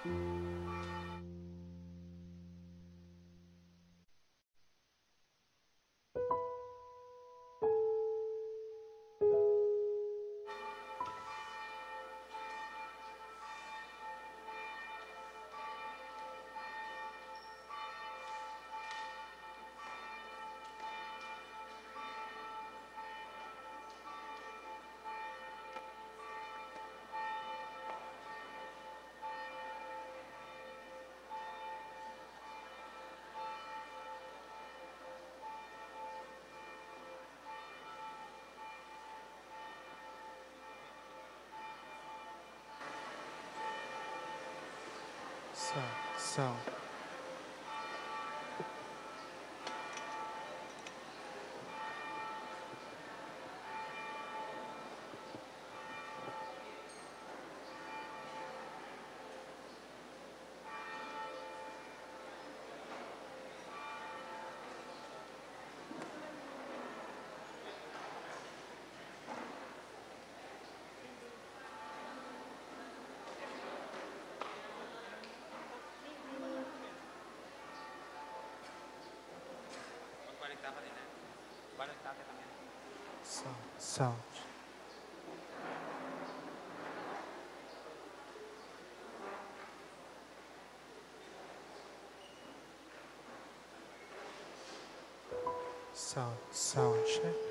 So. Sound. Sound check.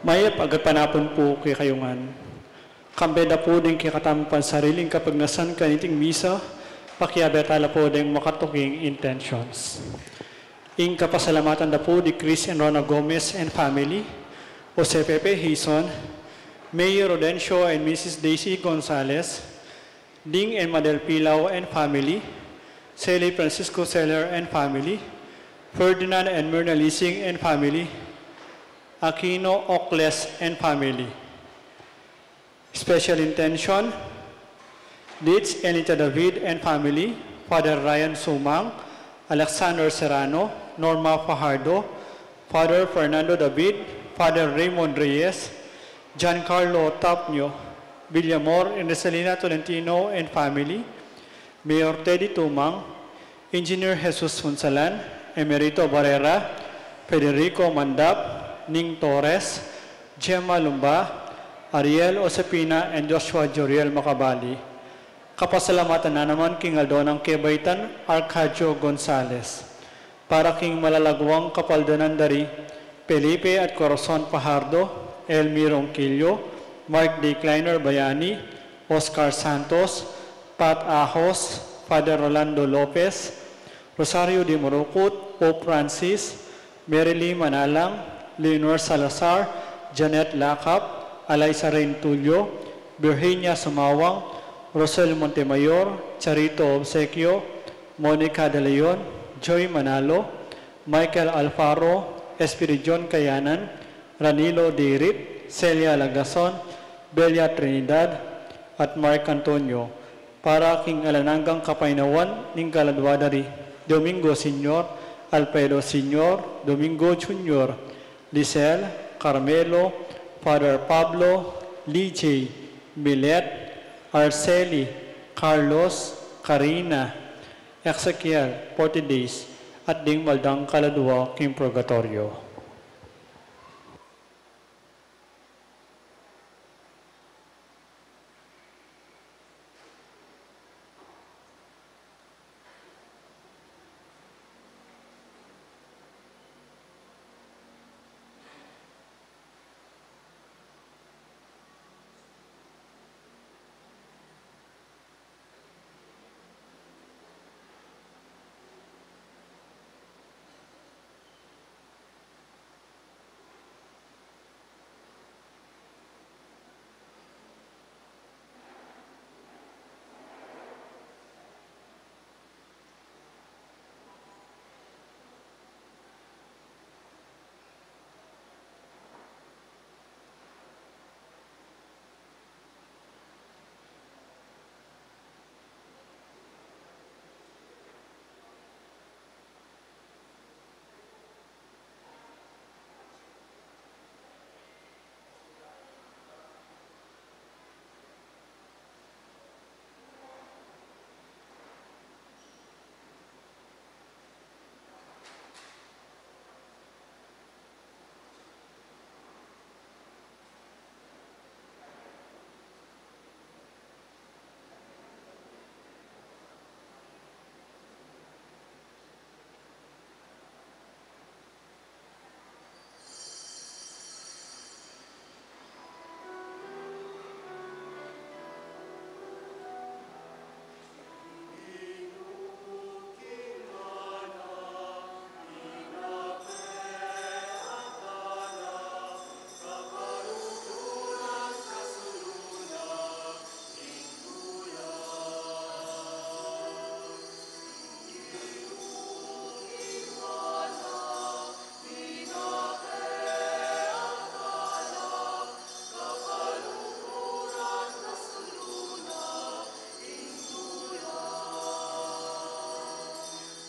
May pagpanapon po kay kayungan. Kambeda po din kikatampan sariling kapag nasan kaniting misa, pakiabetala po din makatuking intentions. Ing kapasalamatan na po di Chris and Rona Gomez and family, Jose Pepe Hison, Mayor Rodencio and Mrs. Daisy Gonzalez, Ding and Madel Pilaw and family, Sally Francisco Seller and family, Ferdinand and Myrna Lising and family, Aquino Ocles and family. Special intention, Ditz Elita David and family, Father Ryan Sumang, Alexander Serrano, Norma Fajardo, Father Fernando David, Father Raymond Reyes, Giancarlo Tapnio, Villamor and Rosalina Tolentino and family, Mayor Teddy Tumang, Engineer Jesus Funsalan, Emerito Barrera, Federico Mandap, Ning Torres, Gemma Lumba, Ariel Osepina, and Joshua Joriel Macabali. Kapasalamatan na naman King Aldonang Kebaitan, Arcadio Gonzales. Para King Malalagwang Kapaldanan Dari, Felipe at Corazon Fajardo, Elmir Ronquillo, Mark D. Kleiner Bayani, Oscar Santos, Pat Ahos, Father Rolando Lopez, Rosario Di Morocot, Pope Francis, Merily Manalang, Leonor Salazar, Janet Lacap, Alaysa Rain Tulio, Virginia Sumawang, Rosel Montemayor, Charito Obsequio, Monica De Leon, Joy Manalo, Michael Alfaro, Espiridion Kayanan, Ranilo Dirit, Celia Lagason, Belia Trinidad, at Mark Antonio. Para King Alananggang Kapainawan, ning Kaladwadari, Domingo Senior, Alfredo Senior, Domingo Junior, Lisel, Carmelo, Father Pablo, Lee J. Milet, Arceli, Carlos, Karina, Ezekiel, 40 days, at Ding Maldang Kaladua, King Purgatorio.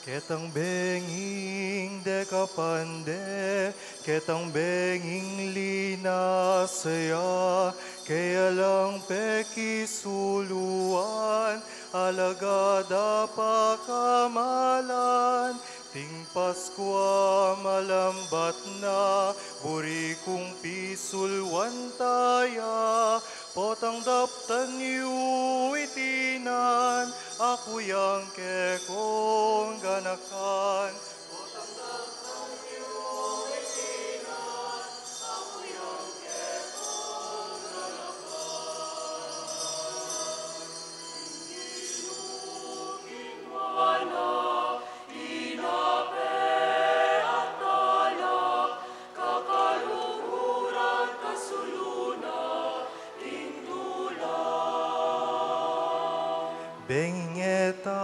Ketang benging dekapande, ketang benging lina saya, kaya lang pekisuluan, alagada pakamalan, ting Paskwa malambat na, buri kong pisulwan taya, potang daptan yu itinan, ako yang kekong ganakan. Potang daptan yu itinan, ako yang Bengeta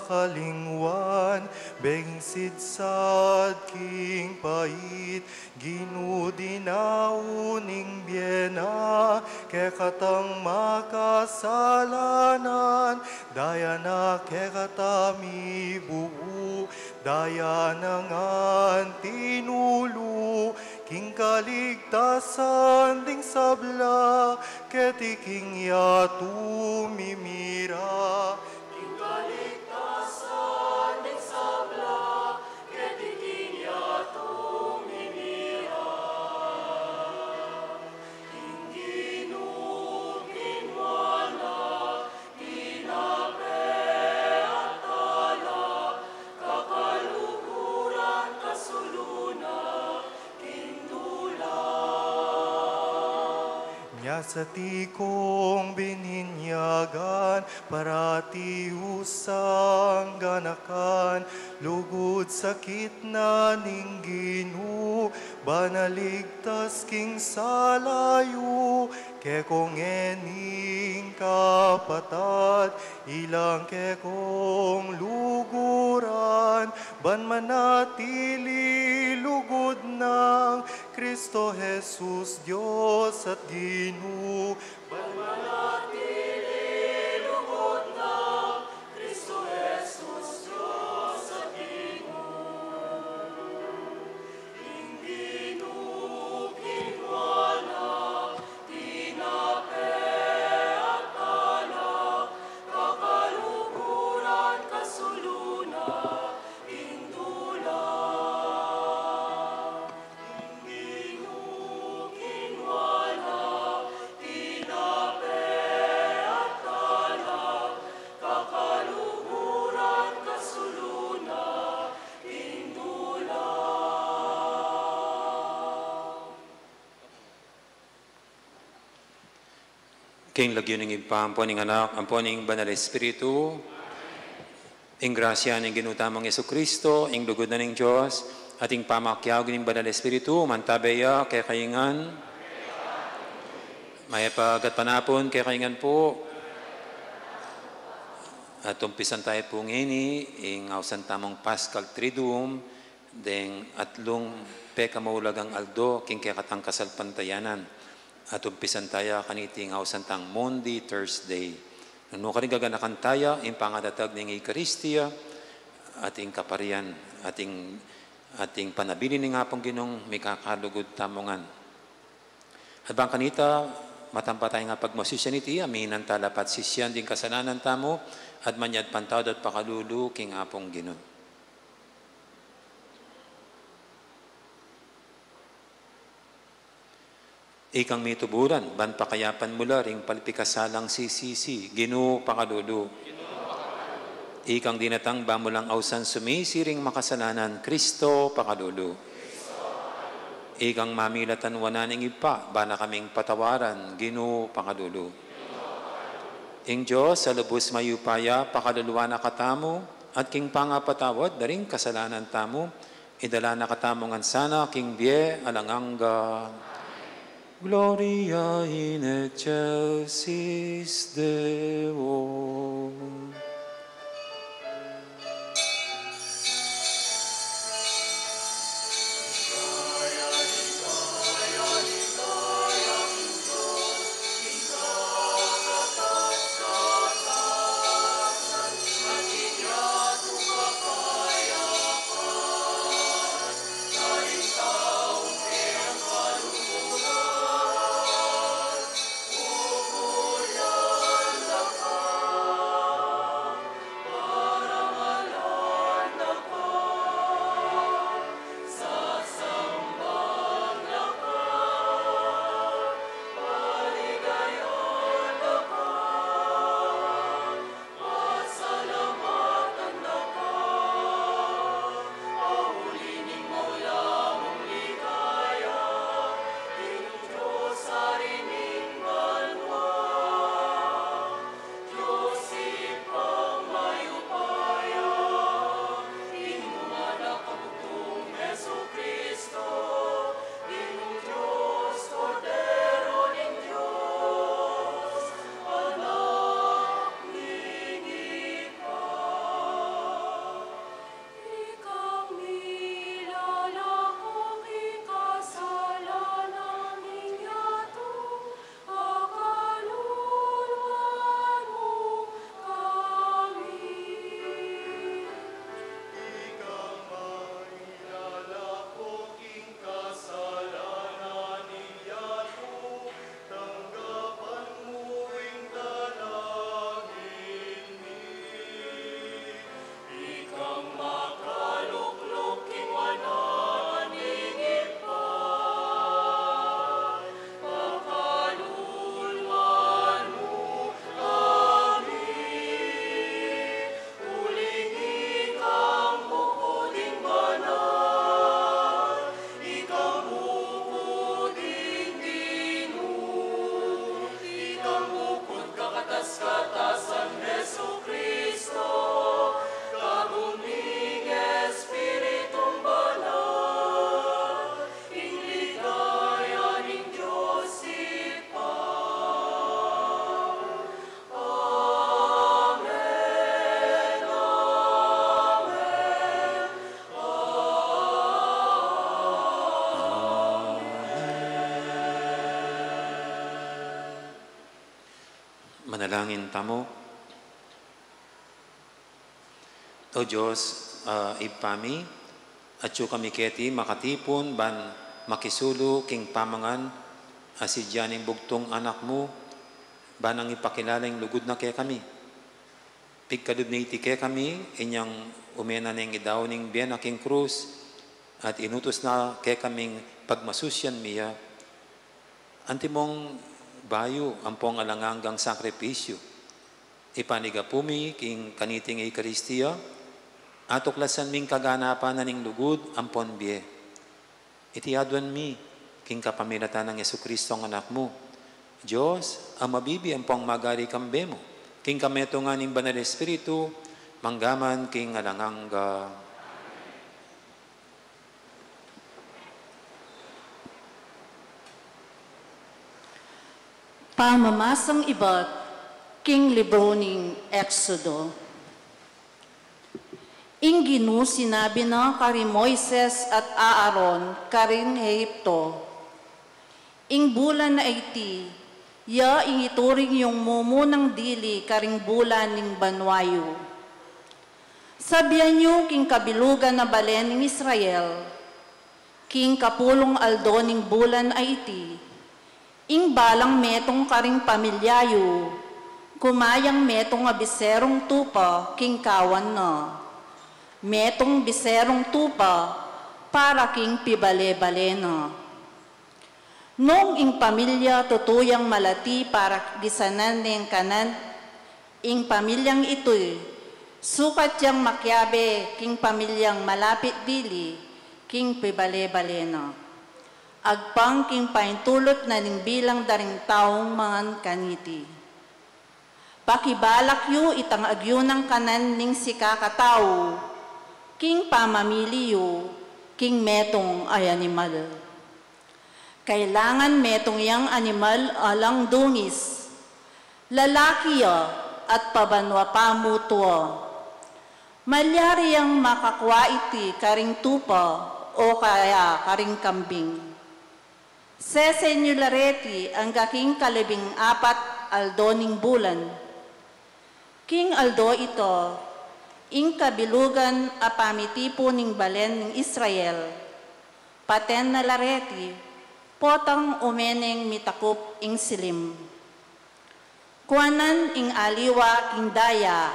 akalingwan, beng sidsad king pait, ginudinauning biena, kekatang makasalanan, daya na kekatami bubu, daya nangan tinulu, king kaligtasan ding sabla, ketiking yatu mimira. King kaligtasan ding sabla, ketiking yatu mimira. King ginugin wala, tinape at tala, kakaluhuran kasuluna, nya sa tikong bininyagan, parati usang ganakan, lugod sakit na ning Ginu, banaligtas king salayu, kekong ening kapatat, ilang kekong luguran, ban manatili lugod ng Kristo Jesus, Diyos at Ginu. Ban manatili lugod ng Kristo Jesus, Diyos at Ginu. Inginugin wala, tinape at tala, kakaluguran kasuluna, indula. King lagyo ng ipampo ng anak, ampo ng banal espiritu, ing grasya ng ginutamang Yesu Kristo, ing lugod na ng Diyos, ating pamakyag ng banal espiritu, mantabaya kay kaingan, mayapagat panapon kay kaingan po, at umpisan tayo po ngini, ing ausan tamong Paschal Triduum, deng atlong pekamaulag ang aldo, king kaya katang kasalpantayanan. At umpisan tayo kaniting ausantang Monday, Thursday. Nano ka rin gaganakan tayo, in pangadatag ng Eucharistia, ating kaparian, ating panabili ni nga pong ginong may kakalugod tamongan. At bang kanita, matampa tayo nga pagmasisyan iti, aminan talapat sisyan din kasalanan tamo, at manyad pantawad at pakalulu, king apong ginon. Ikang mituburan, ban pakayapan mula ring palpikasalang sisisi, Ginu pakalulu. Ikang dinatang bamulang ausan sumisi ring makasalanan, Kristo pakalulu. Ikang mamilatan wananing ipa, bana kaming patawaran, Ginu pakalulu. Ing Diyos, sa lubos mayupaya, pakaluluwa na katamo, at king pangapatawad, daring kasalanan tamo, idala na katamongan sana, king bie alanganga. Gloria in excelsis Deo. Manalangin tamo. O Diyos, ipami, at yu kami keti makatipon, ban makisulo king pamangan, asidyaning bugtong anak mo, ban ang ipakilalang lugod na kaya kami. Pigkadud na iti kaya kami, inyang umena ng idaw ning biyan aking krus, at inutos na kaya kaming pagmasusyan miya, antimong bayo ampong alanganggang sakripisyo. Ipanigapumi king kaniting Eucharistia, atuklasan ming kaganapan na ning lugod ampon biye. Itiadwan mi king kapamilatan ng Yesukristo ang anak mo. Diyos, ang mabibi ampong magari kambe mo. King kameto nga ning Banal Espiritu, manggaman king alangangga. Pamamasang iba't king libro ning Exodo. Inginu sinabi na kari Moises at Aaron karing Ehipto. Ing bulan na iti, ya ing ituring yung mumunang dili karing bulan ning banwayo. Sabihan nyo king kabilugan na balen ning Israel, king kapulong aldo ning bulan ay iti, ing balang metong karing pamilyayo, kumayang metong abiserong tupa king kawan na. Metong biserong tupa para king pibale-bale na. Nung ing pamilya tutuyang malati para gisanan ng kanan, ing pamilyang ito'y sukat yang makyabe king pamilyang malapit dili, king pibale-bale na. Agpang king paintulot na ning bilang daring taong mga kaniti. Pakibalak yu itang agyo ng kanan ning si kakatao, king pamamiliyo, king metong ay animal. Kailangan metong yang animal alang dungis, lalaki ya at pabanwa pamutua. Malyari yang makakwa iti karing tupa o kaya karing kambing. Sesenyulareti ang gaking kalibing apat aldoning bulan. King aldo ito, ing kabilugan apamitipo ning balen ning Israel, paten na lareti, potang umeneng mitakup ing silim. Kuanan ing aliwa king daya,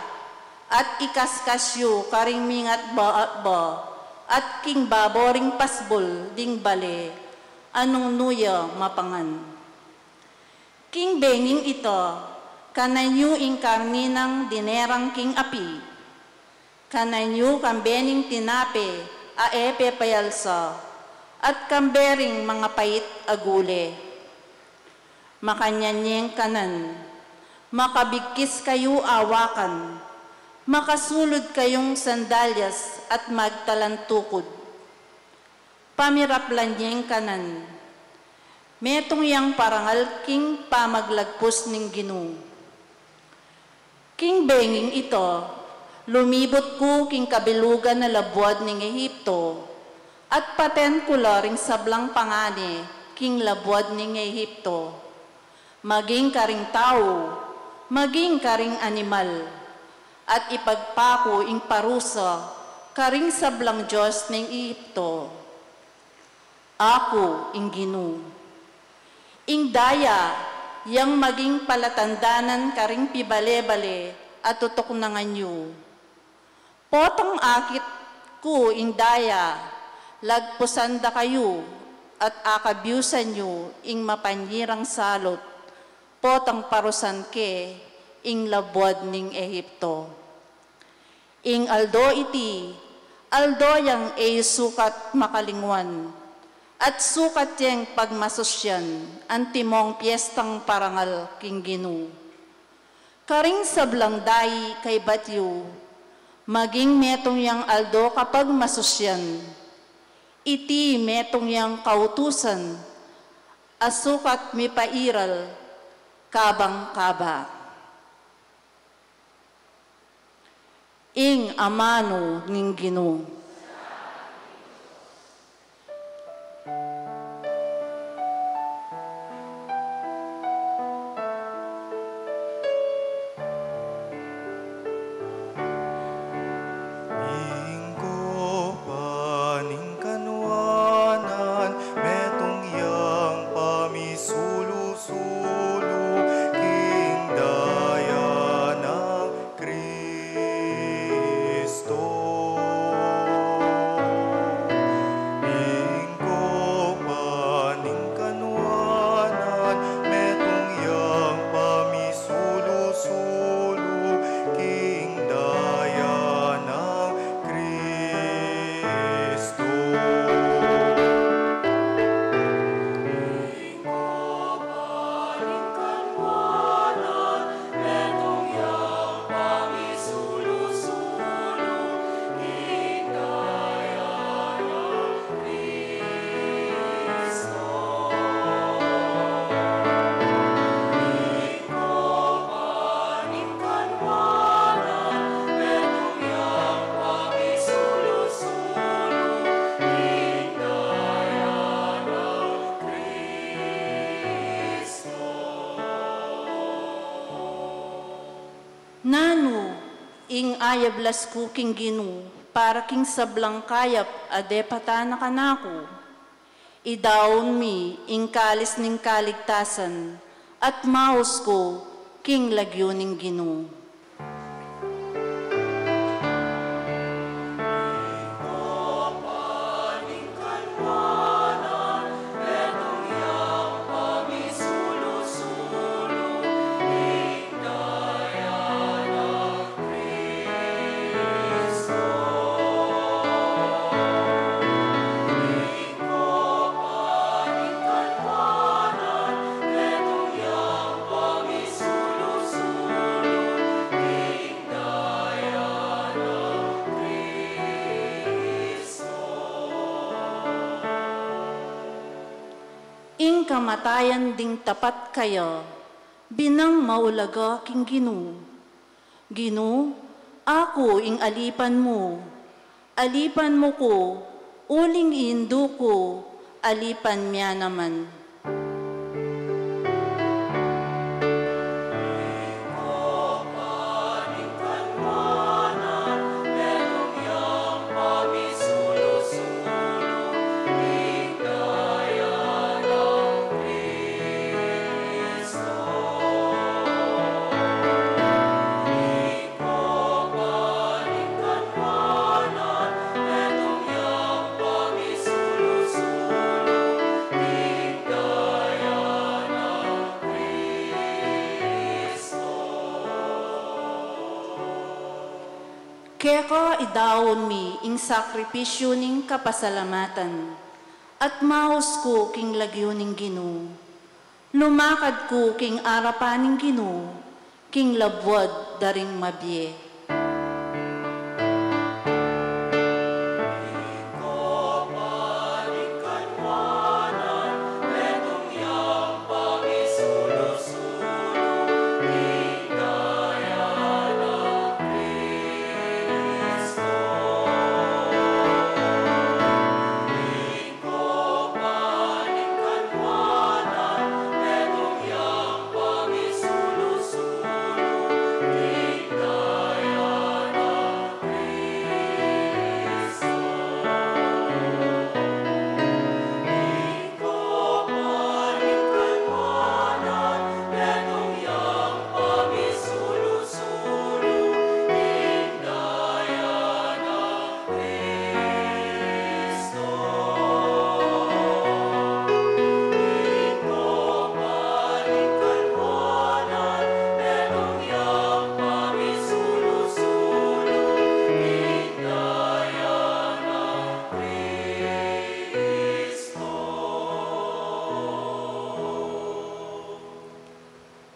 at ikaskasyo karing mingat ba at king baboring pasbol ding bale, anong nuya mapangan. King benging ito, kananyo ing karninang dinerang king api, kananyo kambening tinape aepe payalsa, at kambering mga pait agule. Makanyanyeng kanan, makabigkis kayo awakan, makasulod kayong sandalyas at magtalantukod. Pamiraplanyeng kanan, metong yang parangal king pamaglagpos ning Ginoo. King benging ito, lumibot ko king kabilugan na labuad ning Ehipto, at paten ko laring sablang pangani king labuad ning Ehipto. Maging karing tao, maging karing animal, at ipagpako ing parusa karing sablang Diyos ning Ehipto. Ako ing Ginoo. Ing daya, yang maging palatandanan karing pibale-bale at tutok na nganyo. Potong akit ko ing daya, lagpusan da kayo at akabyusan nyo ing mapanyirang salot, potang parusan ke ing labuad ning Ehipto. Ing aldo iti, aldo yang sukat makalingwan, at sukat yang pagmasosyan, antimong piyestang parangal king Ginoo. Karing sablang dayi kay batyo, maging metong yang aldo kapag masosyan, iti metong yang kautusan, asukat mipairal, kabang-kaba. Ing amano ning Ginoo. sulo-sulo, king daya ng Kristo. Ingko paning kanwanan, metong yang pamisulo-sulo, king daya ng Kristo. Nano, ing ayablas ko king Ginu, para king sablang kayap adepata na kanako. Idaon mi, ing kalis ning kaligtasan, at maus ko, king lagyo ning Ginu. Ing kamatayan ding tapat kaya, binang maulaga king Ginu. Ginu, ako ing alipan mo ko, uling indo ko, alipan miya naman. Kaya idaon mi ing sakripisyo ning kapasalamatan, at maus ko king lagyo ning Ginu. Lumakad ko king arapan ning Ginu, king labwad daring mabye.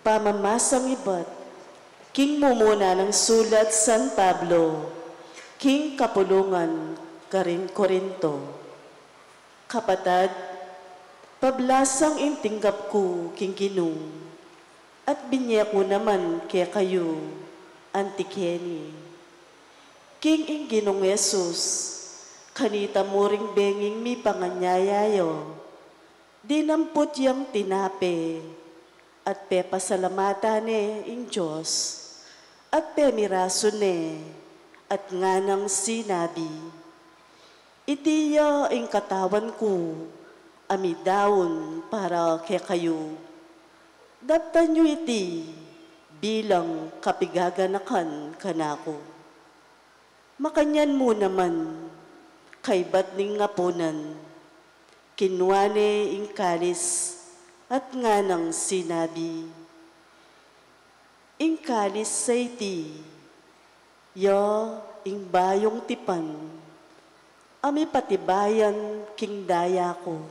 Pamamasang iba't, King Mumuna ng Sulat San Pablo, King Kapulungan, Karin Corinto. Kapatad, pablasang intinggap ko, King Ginu, at binyak mo naman kaya kayo, Antikeni. King ing Ginong Yesus, kanita mo ring benging mi panganyayayo, dinampot yang tinape, at pe pasalamatan ing Diyos, at pe miraso at nga nang sinabi, itiya ing katawan ko, amidawon para kay kayo, Daptan nyo iti bilang kapigaganakan kanako. Makanyan mo naman kay batning ngapunan, kinwane ing kalis at nga nang sinabi, ing kalis sa iti, ya ing bayong tipan, ami patibayan king daya ko.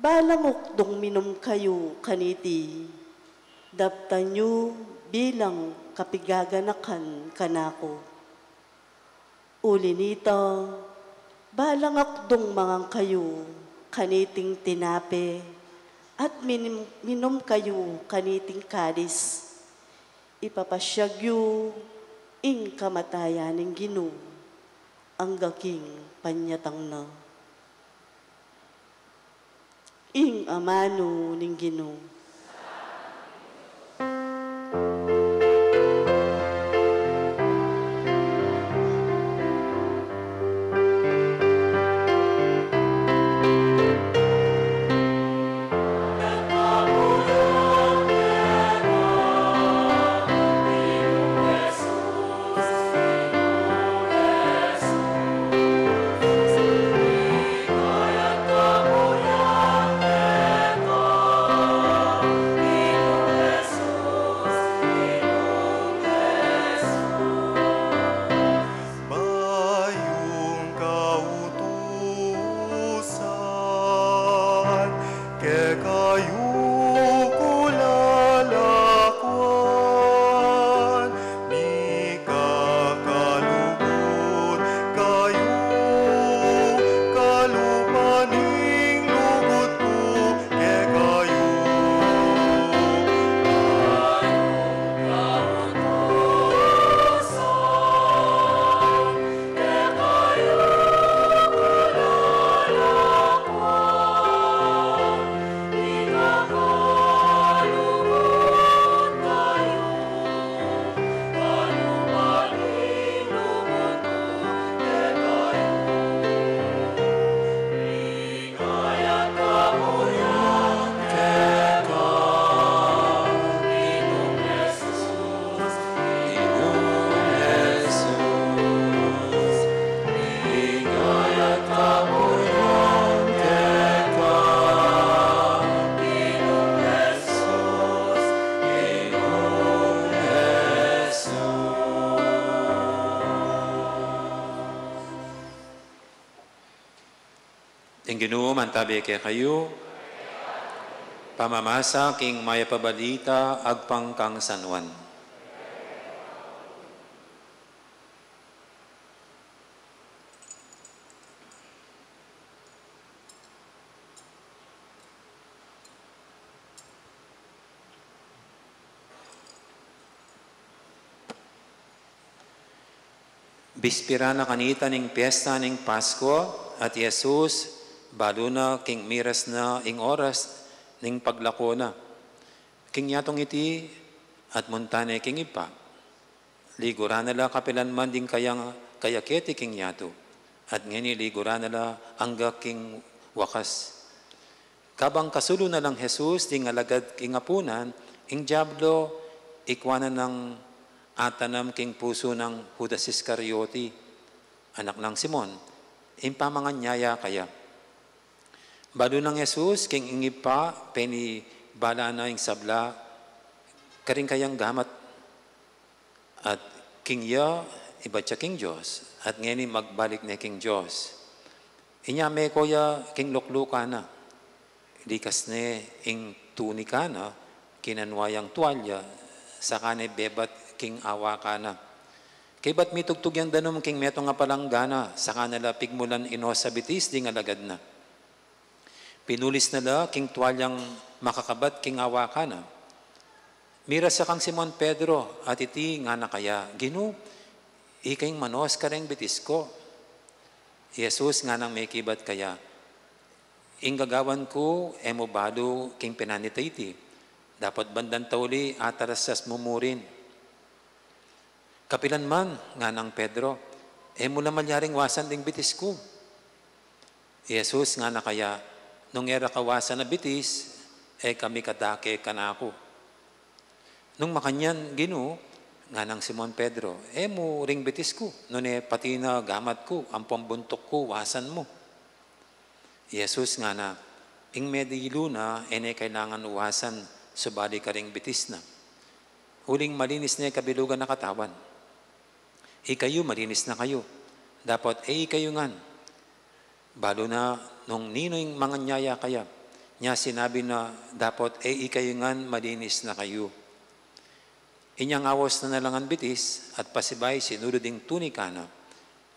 Balang dong minom kayo kaniti, daptan nyo bilang kapigaganakan kanako. Uli nito, balang akdong mangang kayo kaniting tinape, at minom kayo kaniting kalis. Ipapasyagyo ing kamatayan ng Ginoo, ang gaking panyatang na. Ing amano ng Ginoo. Bayong kautusan, ke kayo kulalakwan, ni kakalugod kayo, kalupaning lugod ko, ke kayo. Ang Ginoo mantabi kay kayo, pamamasa king maya pabalita agpang kang sanwan. Bispira na kanita ning piyesta ning Pasko at Jesus balo na king miras na ing oras ning paglako na. King yatong iti at muntane king ipa. Ligura nala kapilan man ding kayaketi king yato. At ngini ligura nala angga king wakas. Kabang kasulo na lang Jesus ding alagad king apunan, ing diablo ikwanan ng atanam king puso ng Judas Iscariote, anak ng Simon, impamangan nyaya kaya. Balo ng Jesus, king ingip pa, peni bala na ing sabla, karing kayang gamat. At king ya, iba siya king Diyos, at ngeni magbalik na king Diyos. Inyame ko ya king lukluka na, likas ne ing tunika na, kinanwayang tuwalya, saka ne bebat king awa ka na. Kay ba't mitugtog yung danom king meto nga palanggana, saka nala pigmulan ino sa bitis, di nga lagad na. Pinulis nala king tuwalyang makakabat king awa ka na. Mira sa kang Simon Pedro, at iti nga na kaya, Ginoo, ikaing manos ka rin bitis ko. Jesus nga nang may kibat kaya, ing gagawan ko, emo balo king pinanitayti. Dapat bandan tauli atarasas mumurin. Kapilan man nga ng Pedro, emo naman yaring wasan ding bitis ko. Jesus nga na kaya, nung era kawasan na bitis, kami kadake kanako. Nung makanyan, Ginoo, nga ng Simon Pedro, mo ring bitis ko, nune pati na gamat ko, ang pambuntok ko, wasan mo. Jesus nga na, ing medilo na, kailangan uwasan, subali ka ring bitis na. Huling malinis na kabilugan na katawan. Kayo, malinis na kayo. Dapat, kayo ngan. Balo na, nung nino'y mga nyaya kaya, niya sinabi na, dapat, kayo ngan, malinis na kayo. Inyang awas na nalangan bitis, at pasibay, sinulod ding tunika na,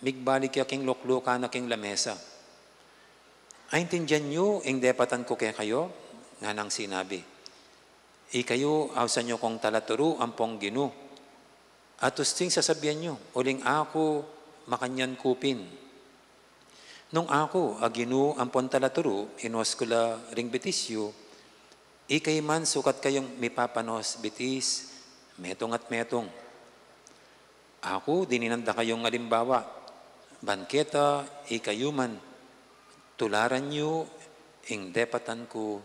migbalik yaking lokloka na king lamesa. Ay, intindihan nyo, ing depatan ko kaya kayo, nga nang sinabi. Kayo, awsan nyo kong talaturo, ang pong Ginoo. At usting sasabihan nyo, uling ako, makanyan kupin. Nung ako, Ginoo, ang pong talaturo, inos ko la ring bitisyo, ikay man sukat kayong mipapanos bitis, metong at metong. Ako, dininanda kayong alimbawa, banketa, ikayo man, tularan nyo, ing depatan ko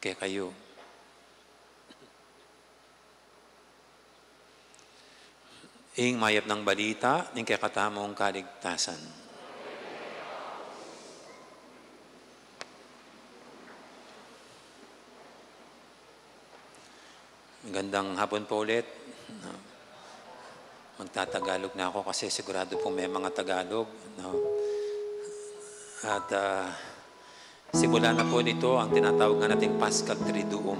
kay kayo. Ing mayap ng balita, ing kay katamong kaligtasan. Magandang hapon po ulit. Magtatagalog na ako kasi sigurado po may mga Tagalog. At simula na po nito ang tinatawag na nating Paschal Triduum.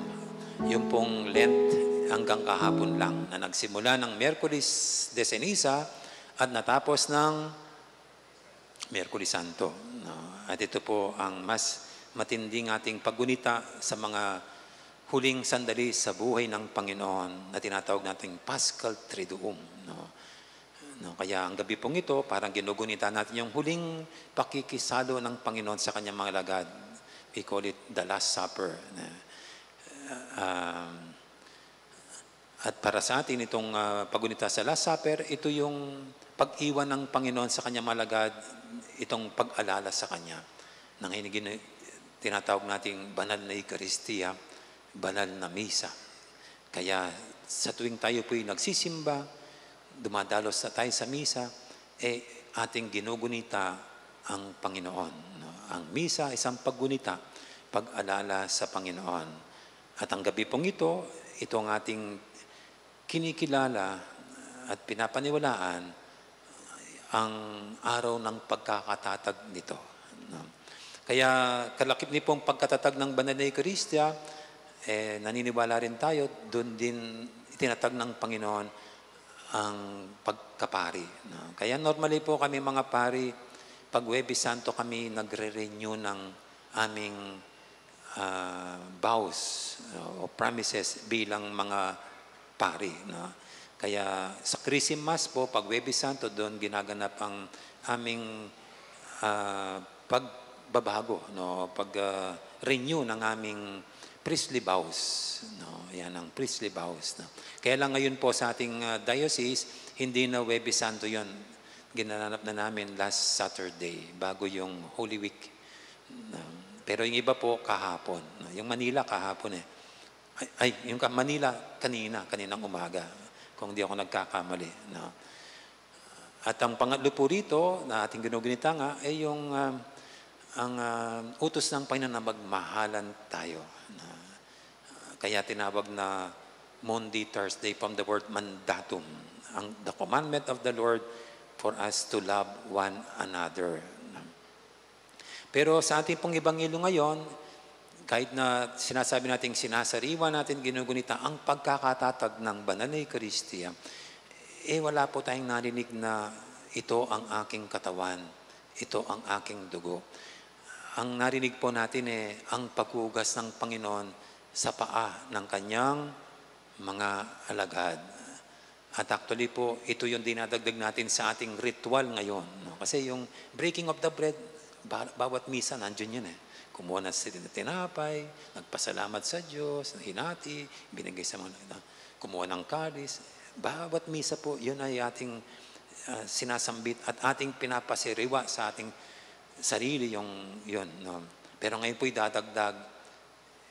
Yung pong Lent hanggang kahapon lang na nagsimula ng Miyerkules de Ceniza at natapos ng Miyerkules Santo. At ito po ang mas matinding ating paggunita sa mga huling sandali sa buhay ng Panginoon na tinatawag nating Paschal Triduum. Kaya ang gabi pong ito, parang ginugunita natin yung huling pakikisalo ng Panginoon sa kanyang mga lagad. We call it the Last Supper. At para sa atin, itong pagunita sa Last Supper, ito yung pag-iwan ng Panginoon sa kanyang mga lagad, itong pag-alala sa kanya. Nang tinatawag nating banal na Eucharistia, banal na misa. Kaya sa tuwing tayo po'y nagsisimba, dumadalos na tayo sa misa, ating ginugunita ang Panginoon. Ang misa, isang paggunita, pag-alala sa Panginoon. At ang gabi pong ito ang ating kinikilala at pinapaniwalaan ang araw ng pagkakatatag nito. Kaya kalakip ni pong pagkatatag ng Banal na Eucharistia, naniniwala rin tayo, doon din itinatag ng Panginoon ang pagkapari. Kaya normally po kami mga pari, pag Huwebes Santo kami nagre-renew ng aming vows o promises bilang mga pari. Kaya sa Christmas po, pag Huwebes Santo, doon ginaganap ang aming pagbabago, pag-renew ng aming priestly vows. Yan ang priestly vows. Kaya lang ngayon po sa ating diocese, hindi na Huwebes Santo yun. Ginanap na namin last Saturday, bago yung Holy Week. Pero yung iba po kahapon. Yung Manila kahapon yung Manila kaninang umaga. Kung di ako nagkakamali. At ang pangatlo po rito, na ating ginugunita nga, ay yung ang utos ng Panginoon na magmahalan tayo. Kaya tinawag na Maundy Thursday from the word mandatum. The commandment of the Lord for us to love one another. Pero sa ating pong Ebanghelyo ngayon, kahit na sinasabi natin, sinasariwa natin, ginugunita ang pagkakatatag ng Banal na Eucharistia, wala po tayong narinig na ito ang aking katawan, ito ang aking dugo. Ang narinig po natin ang paghugas ng Panginoon sa paa ng kanyang mga alagad. At actually po, ito yung dinadagdag natin sa ating ritual ngayon. Kasi yung breaking of the bread, bawat misa, nandiyon yun Kumuha na sila ng tinapay, nagpasalamat sa Diyos, hinati, binigay sa mga, kumuha ng kalis. Bawat misa po, yun ay ating sinasambit at ating pinapasiriwa sa ating sarili yun. Pero ngayon po'y dadagdag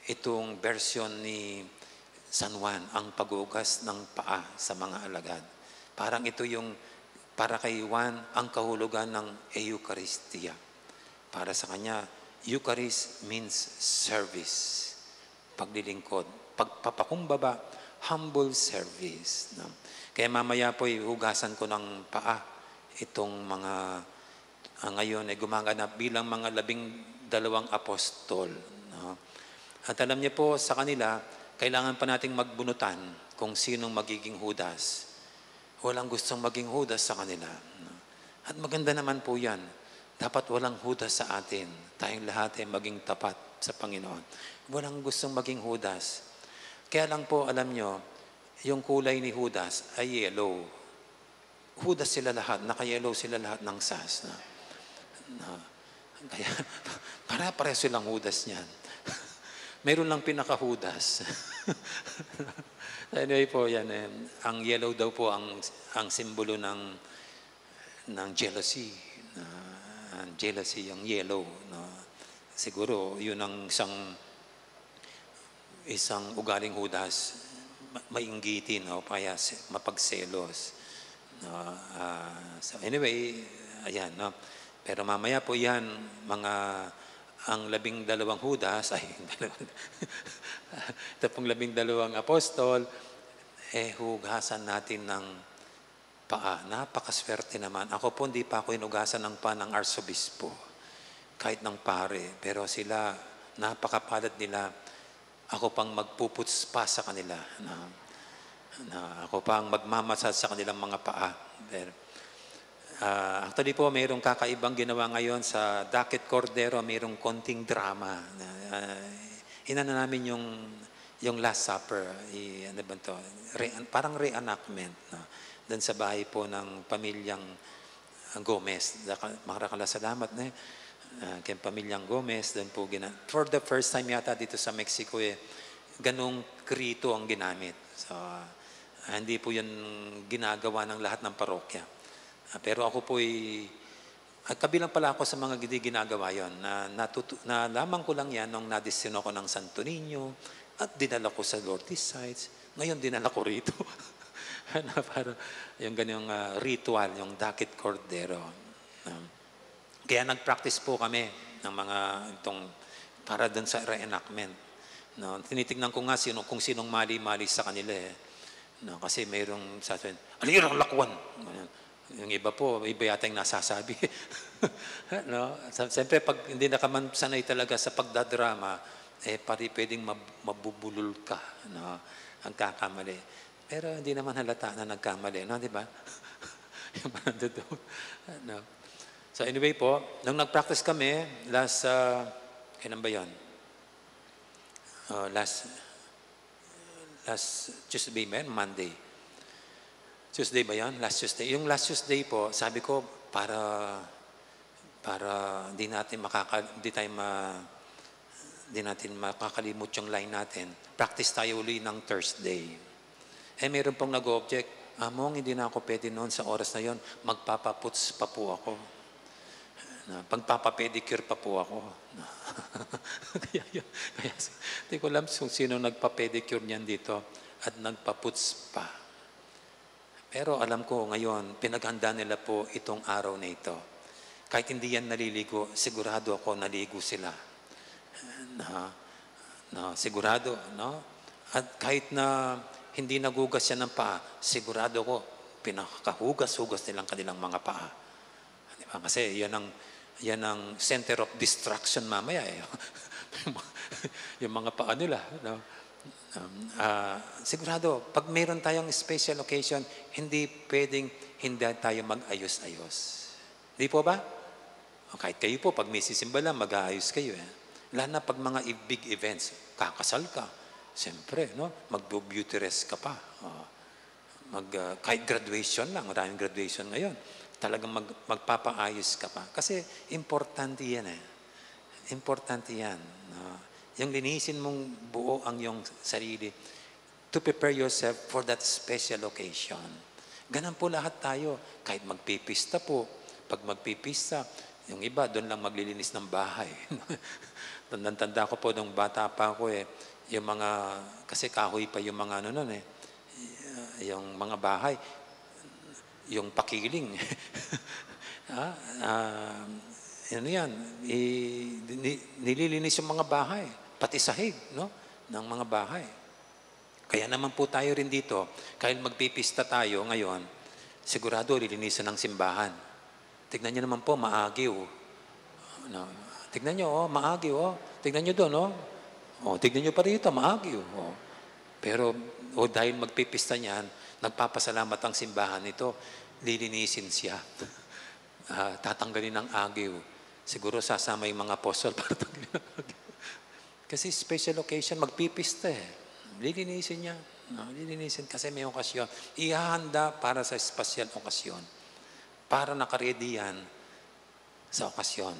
itong version ni San Juan, ang paghugas ng paa sa mga alagad. Parang ito yung, para kay Juan, ang kahulugan ng Eucharistia. Para sa kanya, Eucharist means service, paglilingkod, pagpapakumbaba, humble service. No? Kaya mamaya po hugasan ko ng paa itong mga ngayon ay gumaganap bilang mga 12 apostol. No? At alam niyo po sa kanila, kailangan pa nating magbunutan kung sinong magiging Judas. Walang gustong maging Judas sa kanila. No? At maganda naman po yan. Dapat walang Judas sa atin. Tayong lahat ay maging tapat sa Panginoon. Walang gustong maging Judas. Kaya lang po, alam nyo, yung kulay ni Judas ay yellow. Judas sila lahat, naka-yellow sila lahat ng SAS. Kaya, para silang Judas niyan. Meron lang pinaka-Judas. Anyway po, yan. Ang yellow daw po ang simbolo ng jealousy. Jealousy, yung yellow. No? Siguro, yun ang isang ugaling Judas, mainggitin, no? Kaya mapagselos. No? So anyway, ayan. No? Pero mamaya po yan, ang 12 Judas, ito pong 12 apostol, hugasan natin ng paa. Napakaswerte naman. Ako po, hindi pa ako hinugasan ng paa ng arsobispo, kahit ng pare. Pero sila, napakapalad nila. Ako pang magpuputs pa sa kanila. Ako pang magmamasad sa kanilang mga paa. Pero, actually po, mayroong kakaibang ginawa ngayon sa Daquet Cordero, mayroong konting drama. Inano namin yung Last Supper, ano ba ito? Parang reenactment. No? Doon sa bahay po ng pamilyang Gomez. Salamat na kay pamilyang Gomez. Doon po for the first time yata dito sa Mexico, ganong krito ang ginamit. So, hindi po yun ginagawa ng lahat ng parokya. Pero ako po kabilang pala ako sa mga ginagawa yon. Nalaman ko lang yan nung nadestino ko ng Santo Niño at dinala ko sa Lourdes sites. Ngayon dinala ko rito. Para yung ganyang ritual, yung Daquet Cordero. Kaya nag-practice po kami ng mga itong para dun sa reenactment. No, tinitingnan ko nga kung sinong mali-mali sa kanila No, kasi mayroong sasabihin, alirang lakwan. Yung iba po, iba yata yung nasasabi. No? Siyempre, pag hindi na ka man sanay talaga sa pagdadrama, pwedeng mabubulol ka. No? Ang kakamali. Pero hindi naman halata na nagkamali. No? Di ba? No? So anyway po, nung nag-practice kami, kailan ba yun? Last Tuesday ba yan? Monday. Tuesday ba yan? Last Tuesday. Yung last Tuesday po, sabi ko, para hindi natin makakalimut yung line natin, practice tayo uli ng Thursday. Meron pong nag-object, Among, hindi na ako pwede noon sa oras na yon, magpapaputs pa po ako. Pagpapapedicure pa po ako. kaya hindi ko alam sino nagpapedicure niyan dito at nagpaputs pa. Pero alam ko ngayon, pinaghanda nila po itong araw na ito. Kahit hindi yan naliligo, sigurado ako naligo sila. Sigurado, no? At kahit na hindi nagugas yan ng paa, sigurado ko, pinakahugas-hugas nilang kanilang mga paa. Diba? Kasi yan ang center of distraction mamaya. Yung mga paa nila. No? Sigurado, pag mayroon tayong special occasion, hindi pwedeng hindi tayo mag-ayos-ayos. Di po ba? Kahit kayo po, pag may sisimba lang, mag-aayos kayo. Lalo na pag mga big events, kakasal ka. Siyempre, no? Mag-beauty rest ka pa. Kahit graduation lang, maraming graduation ngayon. Talagang magpapaayos ka pa. Kasi importante yan Importante yan. Yung linisin mong buo ang iyong sarili to prepare yourself for that special occasion. Ganun po lahat tayo. Kahit magpipista po, pag magpipista, yung iba doon lang maglilinis ng bahay. Tanda ko po nung bata pa ako yung mga, kasi kahoy pa yung mga ano nun yung mga bahay, yung pakiling. Ano yan, nililinis yung mga bahay, pati sahig, no? Ng mga bahay. Kaya naman po tayo rin dito, kahit magpipista tayo ngayon, sigurado lilinisan ng simbahan. Tignan nyo naman po, maagiw. No? Tignan nyo, maagiw. Tignan nyo doon, tignan nyo pa rito, maagiw. Pero dahil magpipista niyan, nagpapasalamat ang simbahan nito, lilinisin siya. Tatanggalin ng agiw. Siguro sasama yung mga apostol para tanggalin ng agiw. Kasi special occasion, magpipista Lilinisin niya. Lilinisin kasi may okasyon. Ihahanda para sa special okasyon. Para nakaready yan sa okasyon.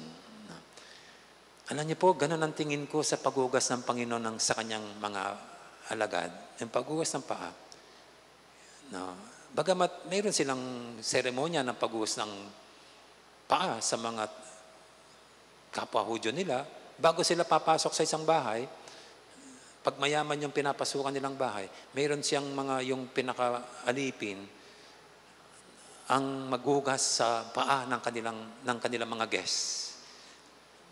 Alam niyo po, ganun ang tingin ko sa paghugas ng Panginoon sa kanyang mga alagad. Yung paghugas ng paa. Bagamat mayroon silang seremonya ng paghugas ng paa sa mga kapwa Hudyo nila, bago sila papasok sa isang bahay, pag mayaman yung pinapasukan nilang bahay, mayroon siyang yung pinakaalipin ang maghugas sa paa ng kanilang mga guests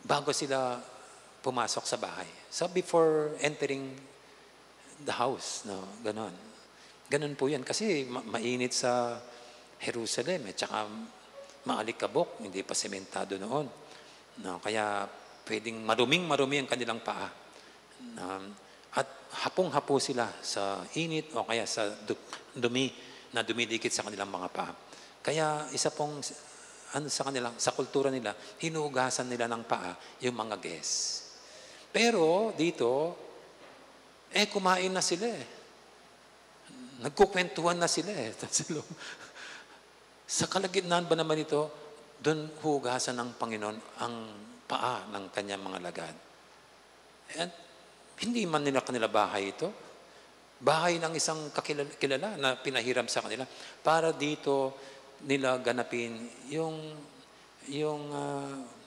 bago sila pumasok sa bahay. So before entering the house, ganon. Ganon po yan. Kasi mainit sa Jerusalem, tsaka maalikabok, hindi pa sementado noon. Kaya pwedeng marumi ang kanilang paa. At hapong-hapo sila sa init o kaya sa dumi na dumidikit sa kanilang mga paa. Kaya isa pong sa kultura nila, hinugasan nila ng paa yung mga guests. Pero dito, kumain na sila Nagkukwentuhan na sila Sa kalagitnaan ba naman ito, doon hugasan ng Panginoon ang paa ng kanyang mga lagad. At hindi man nila kanila bahay ito. Bahay ng isang kilala na pinahiram sa kanila para dito nila ganapin yung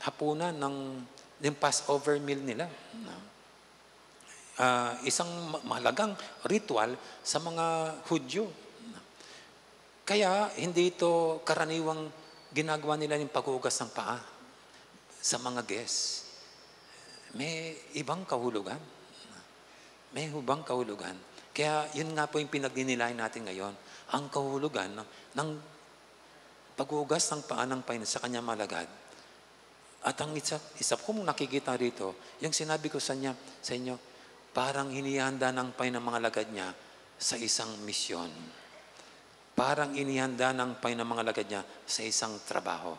hapunan ng Passover meal nila. Isang mahalagang ritual sa mga Hudyo. Kaya hindi ito karaniwang ginagawa nila yung paghugas ng paa sa mga guests. May ibang kahulugan. May ibang kahulugan. Kaya yun nga po yung pinagdinilayan natin ngayon. Ang kahulugan ng paghugas ng paa ng Panginoon sa kanyang malagad. At ang isa kong nakikita rito, yung sinabi ko sa inyo, parang hinihanda ng Panginoon ng mga lagad niya sa isang misyon. Parang inihanda ng Panginoon ng mga lagad niya sa isang trabaho,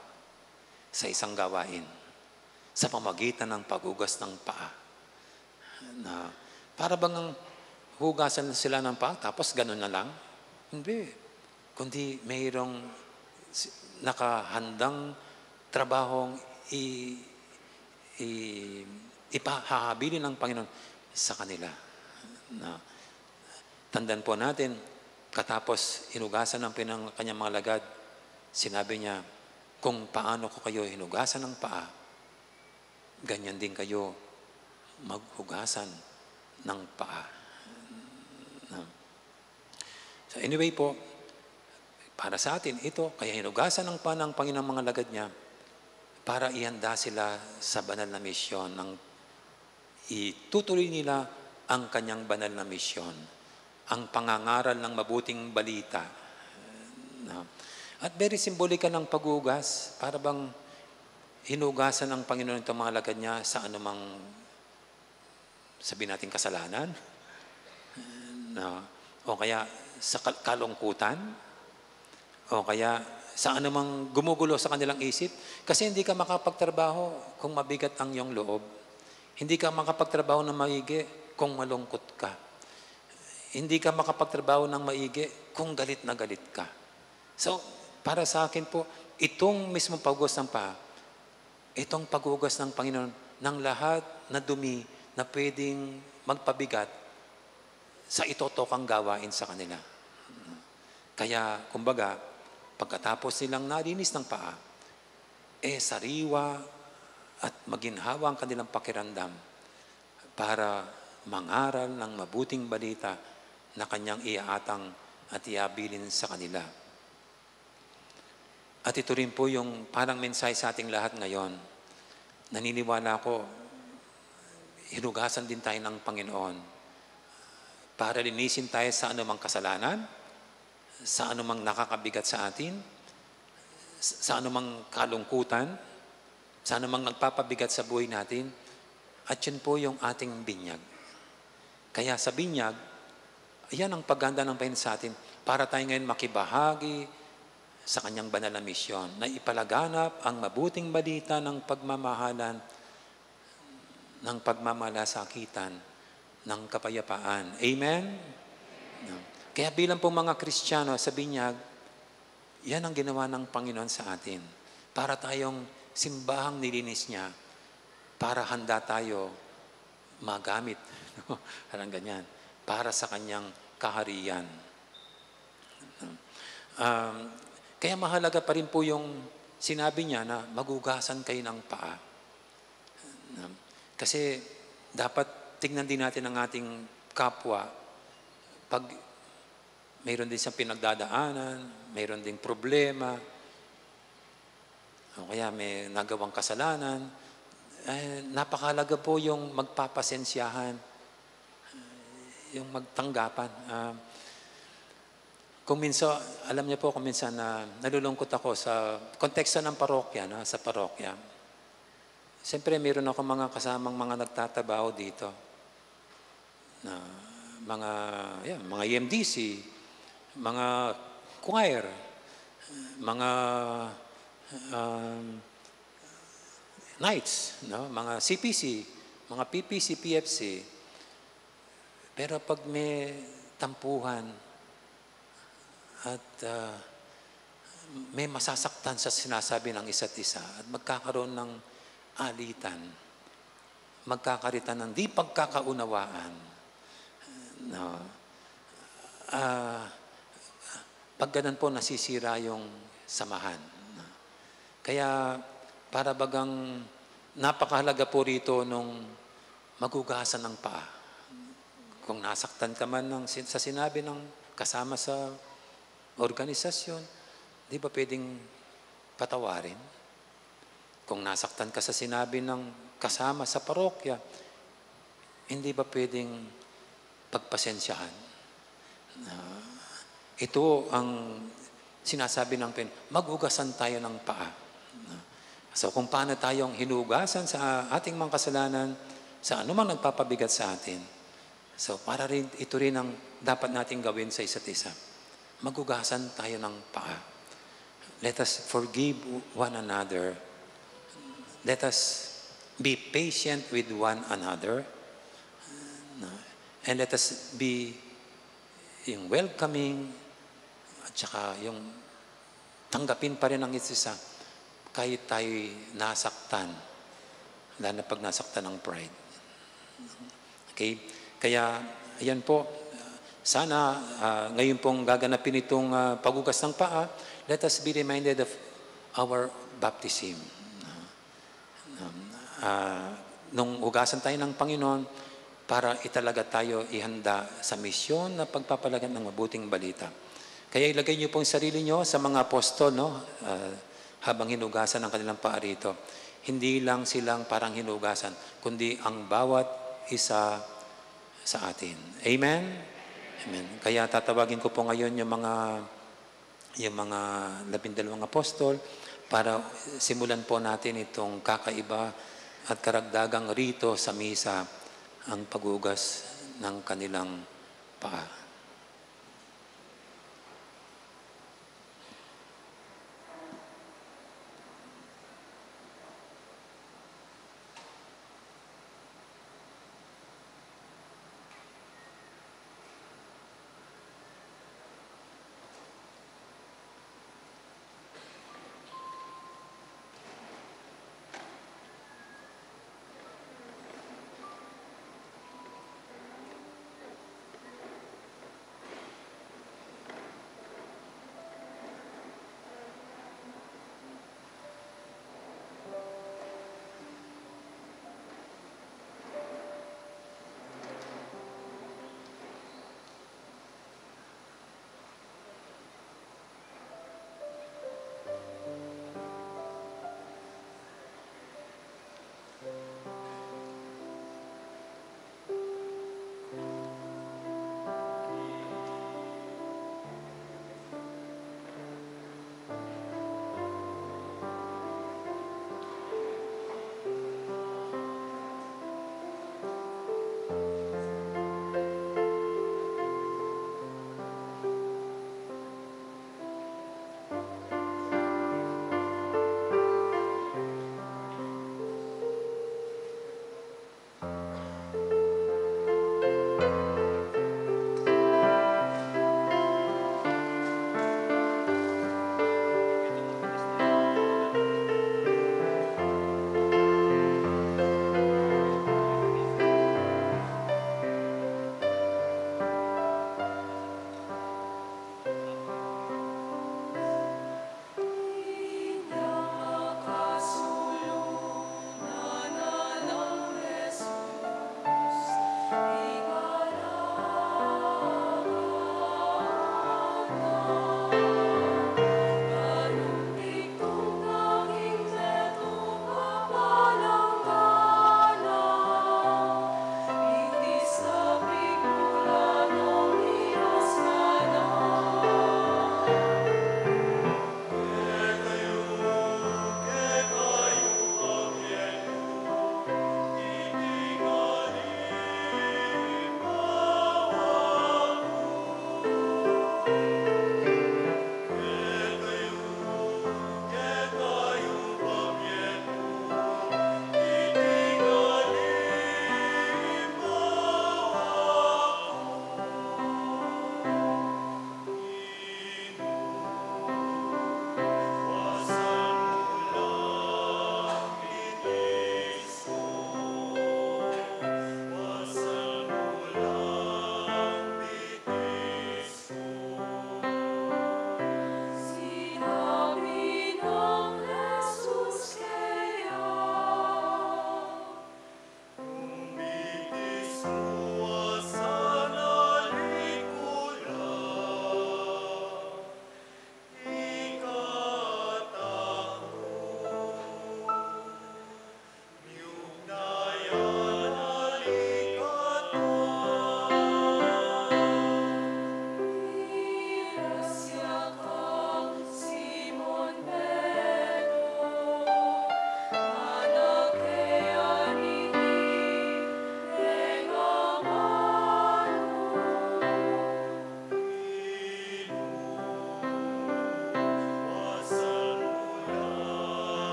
sa isang gawain, sa pamagitan ng paghugas ng paa. Para bang ang hugasan sila ng paa, tapos gano'n na lang? Hindi. Kundi mayroong nakahandang trabahong ipahahabilin ng Panginoon sa kanila. Tandaan po natin, katapos hinugasan ng kanyang mga lagad, sinabi niya, kung paano ko kayo hinugasan ng paa, ganyan din kayo maghugasan ng paa. So anyway po, para sa atin ito, kaya hinugasan ng paa ng Panginoong mga lagad niya para ihanda sila sa banal na misyon, itutuloy nila ang kanyang banal na misyon, ang pangangaral ng mabuting balita. At very simbolika ng paghugas, para bang hinugasan ng Panginoon itong mga lagad niya sa anumang, sabihin natin, kasalanan, o kaya sa kalungkutan, o kaya sa anumang gumugulo sa kanilang isip. Kasi hindi ka makapagtrabaho kung mabigat ang iyong loob. Hindi ka makapagtrabaho ng maigi kung malungkot ka. Hindi ka makapagtrabaho ng maigi kung galit na galit ka. So, para sa akin po, itong mismong paghugas ng paa, itong paghugas ng Panginoon ng lahat na dumi na pwedeng magpabigat sa itotokang gawain sa kanila. Kaya, kumbaga, pagkatapos nilang nalinis ng paa, sariwa at maginhawa ang kanilang pakiramdam para mangaral ng mabuting balita na kanyang iaatang at iabilin sa kanila. At ito rin po yung parang mensahe sa ating lahat ngayon. Naniniwala ako, hinugasan din tayo ng Panginoon para linisin tayo sa anumang kasalanan, sa anumang nakakabigat sa atin, sa anumang kalungkutan, sa anumang nagpapabigat sa buhay natin. At yun po yung ating binyag. Kaya sa binyag, yan ang pagganda ng Panginoon sa atin para tayo ngayon makibahagi sa kanyang banal na misyon na ipalaganap ang mabuting balita ng pagmamahalan, ng pagmamalasakitan, ng kapayapaan. Amen? Kaya bilang po mga Kristiyano sa binyag, yan ang ginawa ng Panginoon sa atin. Para tayong simbahang nilinis niya, para handa tayo magamit. Parang ganyan. Para sa kanyang kaharian. Kaya mahalaga pa rin po yung sinabi niya na magugasan kayo ng paa. Kasi dapat tingnan din natin ang ating kapwa. Pag mayroon din siyang pinagdadaanan, mayroon ding problema, o kaya may nagawang kasalanan, napakahalaga po yung magpapasensyahan, yung magtanggapan. Kung minsan, alam niyo po kung minsan na nalulungkot ako sa konteksto ng parokya, sa parokya. Siyempre, meron ako mga kasamang mga nagtatabaho dito. Na mga EMDC, mga choir, mga nights, mga CPC, mga PPC, PFC. Pero pag may tampuhan, at may masasaktan sa sinasabi ng isa't isa at magkakaroon ng alitan, magkakaritan ng di pagkakaunawaan. Pag ganun po, nasisira yung samahan. Kaya para bagang napakahalaga po rito nung magugasan ng paa. Kung nasaktan ka man sa sinabi ng kasama sa organisasyon, di ba pwedeng patawarin? Kung nasaktan ka sa sinabi ng kasama sa parokya, hindi ba pwedeng pagpasensyahan? Ito ang sinasabi ng magugasan tayo ng paa. So kung paano tayong hinugasan sa ating mga kasalanan, sa anumang nagpapabigat sa atin. So para rin, ito rin ang dapat nating gawin sa isa't isa. Magugasan tayo ng paa. Let us forgive one another. Let us be patient with one another. And let us be yung welcoming at saka yung tanggapin pa rin ang isa kahit tayo'y nasaktan. Lalo na pag nasaktan ng pride. Okay? Kaya, ayan po, sana ngayon pong gaganapin itong pagugas ng paa, let us be reminded of our baptism. Nung hugasan tayo ng Panginoon para italaga tayo ihanda sa misyon na pagpapalagan ng mabuting balita. Kaya ilagay niyo pong sarili niyo sa mga apostol, habang hinugasan ng kanilang paa rito. Hindi lang silang parang hinugasan, kundi ang bawat isa sa atin. Amen? Amen. Kaya tatawagin ko po ngayon yung mga 12 apostol para simulan po natin itong kakaiba at karagdagang rito sa misa, ang paghugas ng kanilang paa.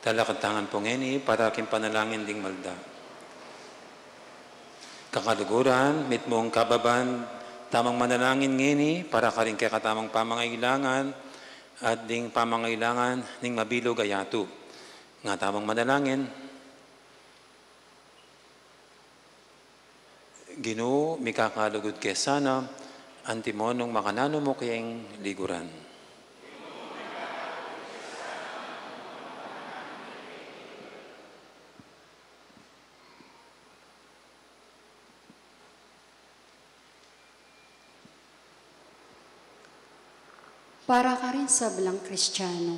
Talakatangan po ngeni, para aking panalangin ding malda. Kakaluguran, mit mong kababan, tamang manalangin ngeni, para ka rin kay katamang pamangailangan, at ding pamangailangan ning mabilog ayato. Nga tamang manalangin, Ginoo, mikakalugod kay sana, antimonong makanano mo kayang liguran. Para ka rin sa belang Kristiyano,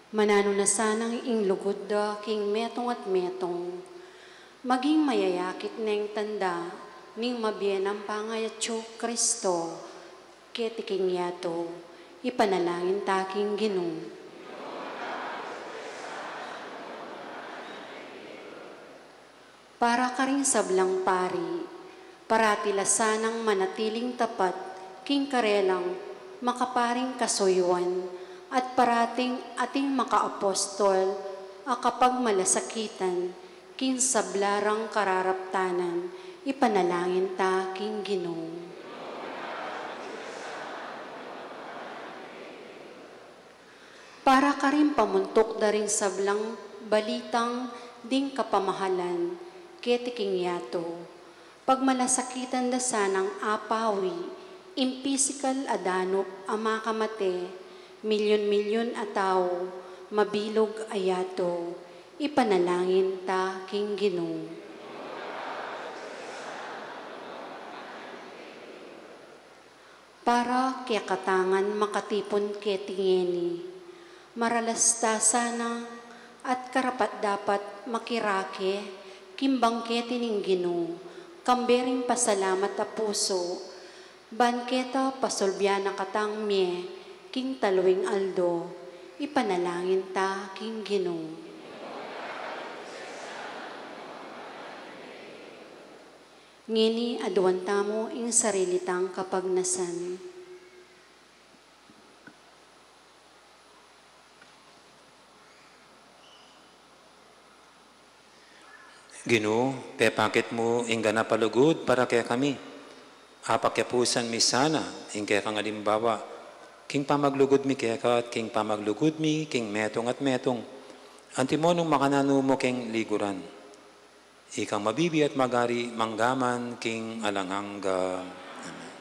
manano na sanang ing lugod da king metong at metong, maging mayayakit na yung tanda, ning mabiyan ang pangayatyo Kristo, ketiking yato, ipanalangin taking Ginoo. Para ka rin sa belang pari, paratila sanang manatiling tapat, king karelang, makaparing kasuyuan, at parating ating makaapostol, kapag malasakitan, king sablarang kararaptanan, ipanalangin ta king Ginoo. Para ka rin pamuntok da rin sablang balitang ding kapamahalan, ketiking yato, pag malasakitan da sanang apawi, impisikal adanop amakamate, milyon-milyon ataw, mabilog ayato, ipanalangin ta king Ginoo. Para kaya katangan makatipon ketingeni, maralasta sana at karapat dapat makirake, kimbangkete ning Ginoo, kambering pasalamat a puso, banketa pasolbyana katang mie, king taluing aldo, ipanalangin ta king Ginoo. Ngini aduan tamo ing sarilitang kapagnasan. Ginoo, pepakit mo ing ganapalugod para kaya kami. Apakyapusan mi sana ing kaya kang alimbawa. King pamaglugod mi kaya ka at king pamaglugod mi, king metong at metong. Antimonong makanano mo king liguran. Ikang mabibi at magari manggaman king alangangga. Amen.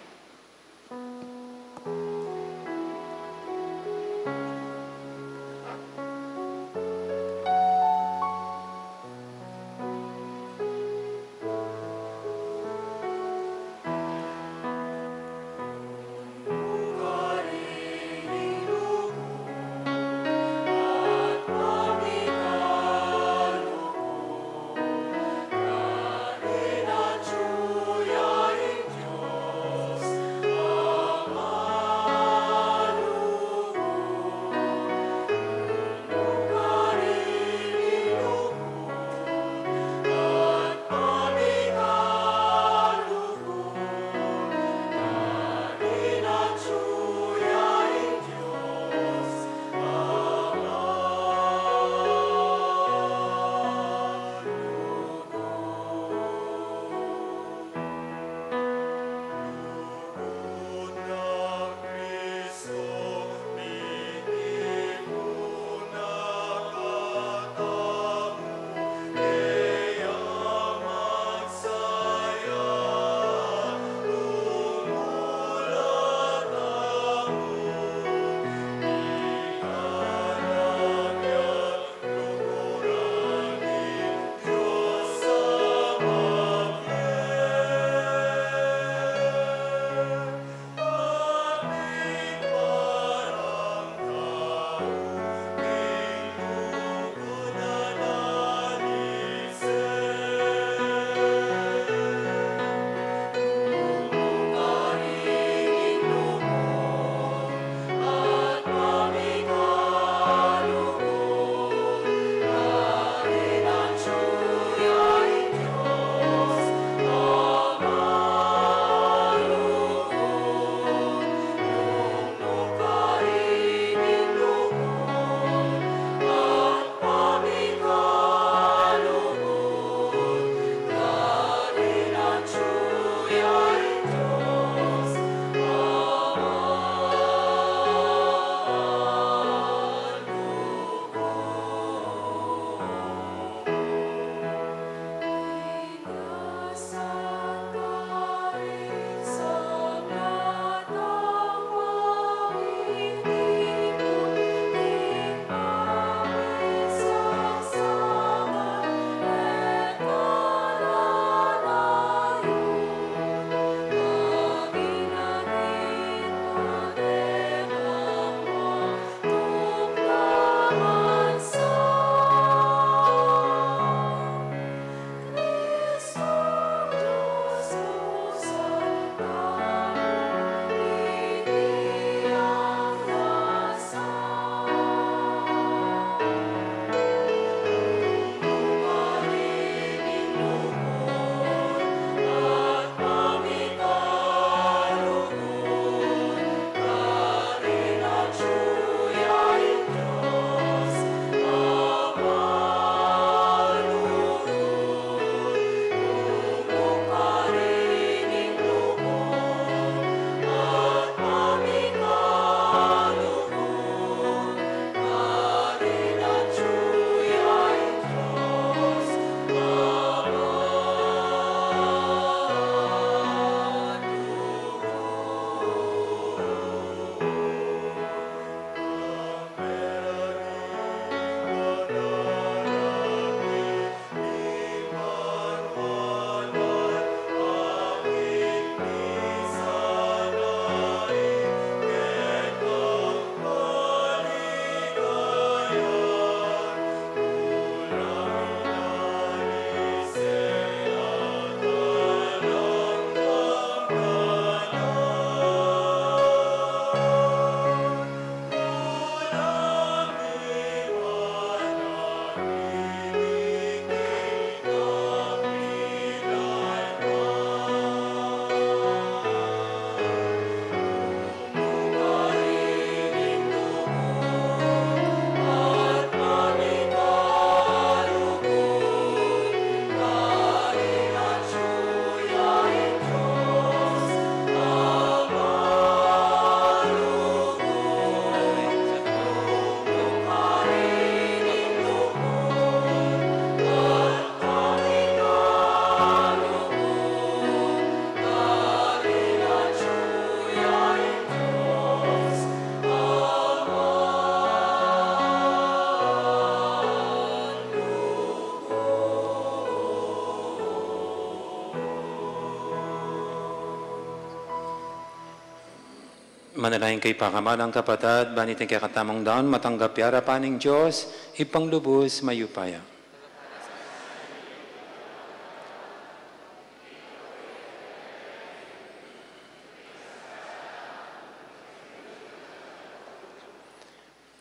Manalangin kay pakamalang kapatid, banitin kay katamang daon, matanggap yara paning Diyos, ipanglubos mayupaya.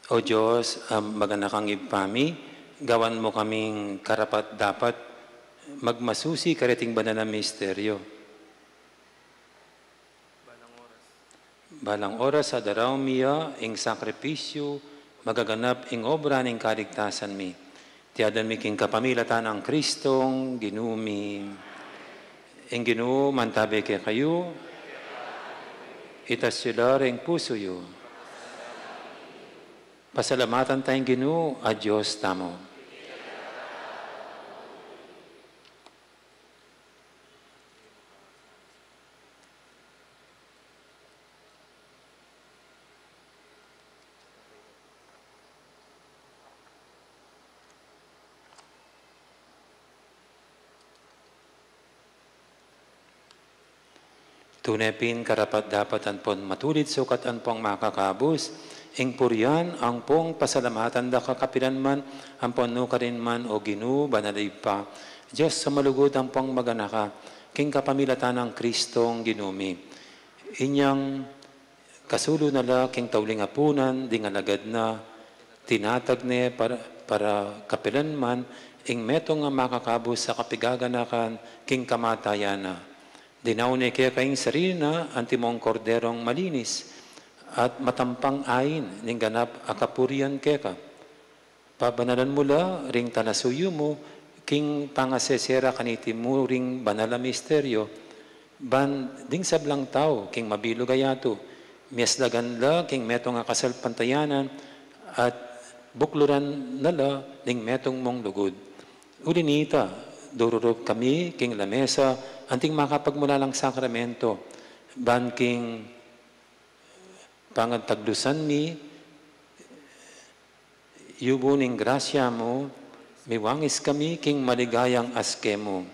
O Diyos, maganakang ipami, gawan mo kaming karapat dapat magmasusi karating banal na misteryo. Balang oras sa daraw miya, ing sakripisyo, magaganap ing obra ning kaligtasan mi. Tiyadan mi king kapamilatan ang Kristong ginumi. Ing Ginoo mantabi kay kayo, itasyolar ing puso yo. Pasalamatan tayong Ginoo, a Diyos tamo. Tunepin karapat dapat ang pon matulid sukat ang pong makakabus. Ing purian ang pong pasalamatan da kakapilan man ang pon no karin man o Ginoo banalay pa. Diyos sa malugod ang pong maganaka king kapamilatan ng Kristong ginumi. Inyang kasulo nala king tawling apunan di nga lagad na tinatag ne para kapilan man ing metong nga makakabus sa kapigaganakan king kamatayan na. Dinaune kaya kayong sarili na antimong korderong malinis at matampang ayin ning ganap akapurian kaya ka. Pabanalan mula ring tanasuyo mo king pangasesera kaniti mo ring banala misteryo ban ding sablang tao king mabilo gayato miyaslagan la king metong nga kasal pantayanan at bukluran nala ning metong mong lugod. Ulinita, dururop kami king lamesa anting makapagmula lang sakramento, banking pangagtagdusan mi, yubuning grasya mo, miwangis kami king maligayang aske mo.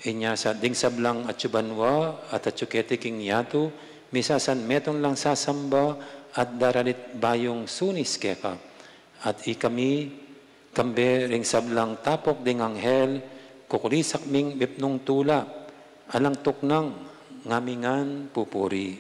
Inya sa ding sablang atsubanwa at atsukete king yato, misasan metong lang sasamba at daralit bayong sunis keka. At ikami, kambe ring sablang tapok ding anghel, kukulisak ming mipnong tula, alang tuknang ngamingan pupuri.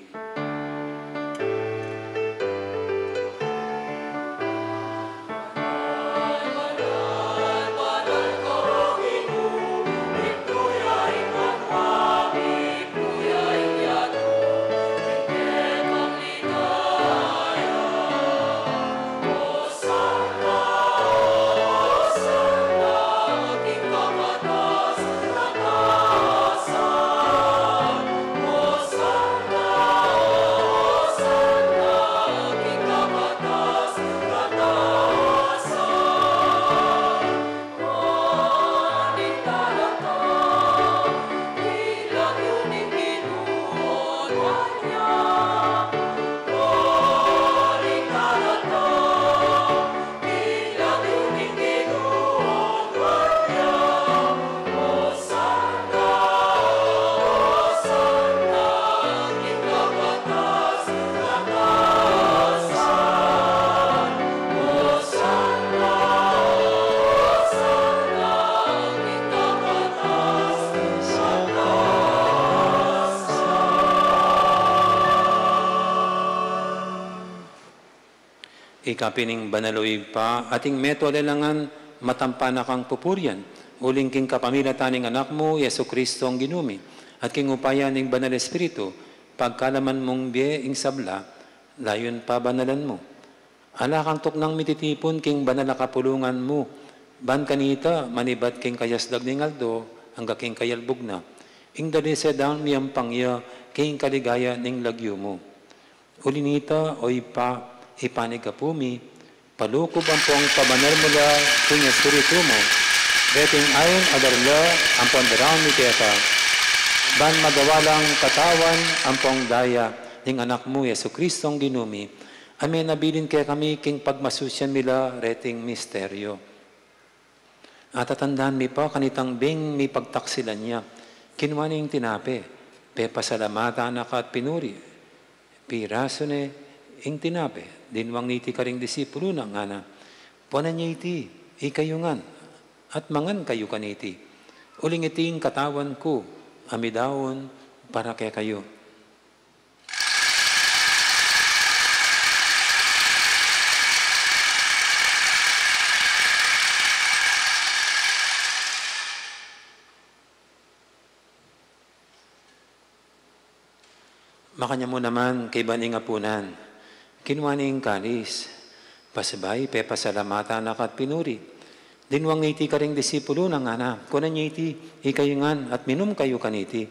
Ikapining banaloy pa, ating meto alelangan matampana kang pupuryan, uling king kapamilataning anak mo, Yesu Kristo ang ginumi, at king upayan ning banal espiritu, pagkalaman mong biye ing sabla, layon pa banalan mo. Ala kang tuknang mititipon king banal na kapulungan mo, ban kanita manibat king kayasdag ning aldo, hangga king kayalbog na, ing dali sedang miyang pangya, king kaligaya ning lagyo mo. Ulinita oy pa, ipanig ka pumi, palukob ang pong pabanal mula kung espiritu mo, beting ayon adarla ang ponderaw ni Keta, ban magawalang katawan ang pong daya ning anak mo, Yesu Kristo ang ginumi, amin nabilin kaya kami king pagmasusyan nila reting misteryo. At tatandaan mi pa kanitang bing mi pagtaksilan niya, kinuha niyang tinape, pe pasalamata anak at pinuri, piraso ne ing tinape, dinwang niti karing disipulo na nga na, puanan niya iti, ikayungan, at mangan kayo kaniti. Uling iti ing katawan ko, amidawon para kaya kayo. Makanya mo naman kay baning apunan, kinuha niyang kalis, pasabay, pepasalamatan akat pinuri. Dinwang iti karing disipulo ng ana, kunan niya iti, ikayungan at minum kayo kaniti.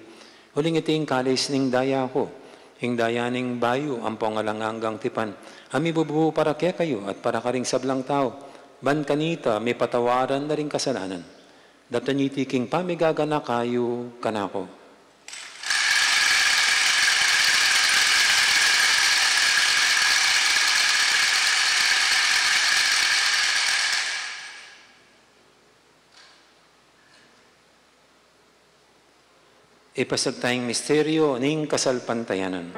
Uling iti ing kalis ning daya ko, ing daya ning bayo, ampong alangang tipan. Ami bubuo para kaya kayo at para karing sablang tao. Ban kanita, may patawaran na ring kasalanan. Daptan niya iti king pamigagana kayo kanako. Ipasag tayong misteryo ning kasalpantayanan.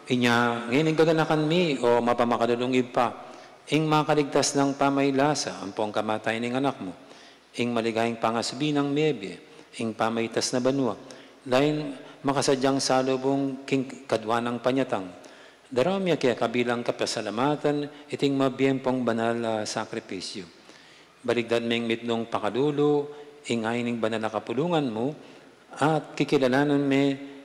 Inya, ngayon gaganakan mi o mapamakadulungib pa, ing makaligtas ng pamaylasa, ang pong kamatay ng anak mo, ing maligayang pangasbi ng mebe, ing pamaytas na banwa, lain makasadyang salubong king kadwa ng panyatang. Daramya kaya kabilang kapasalamatan, iting mabiyempong banal sakripisyo. Baligdan ming mitnong pakadulo, ing ayning banal na kapulungan mo, at kikilalanan me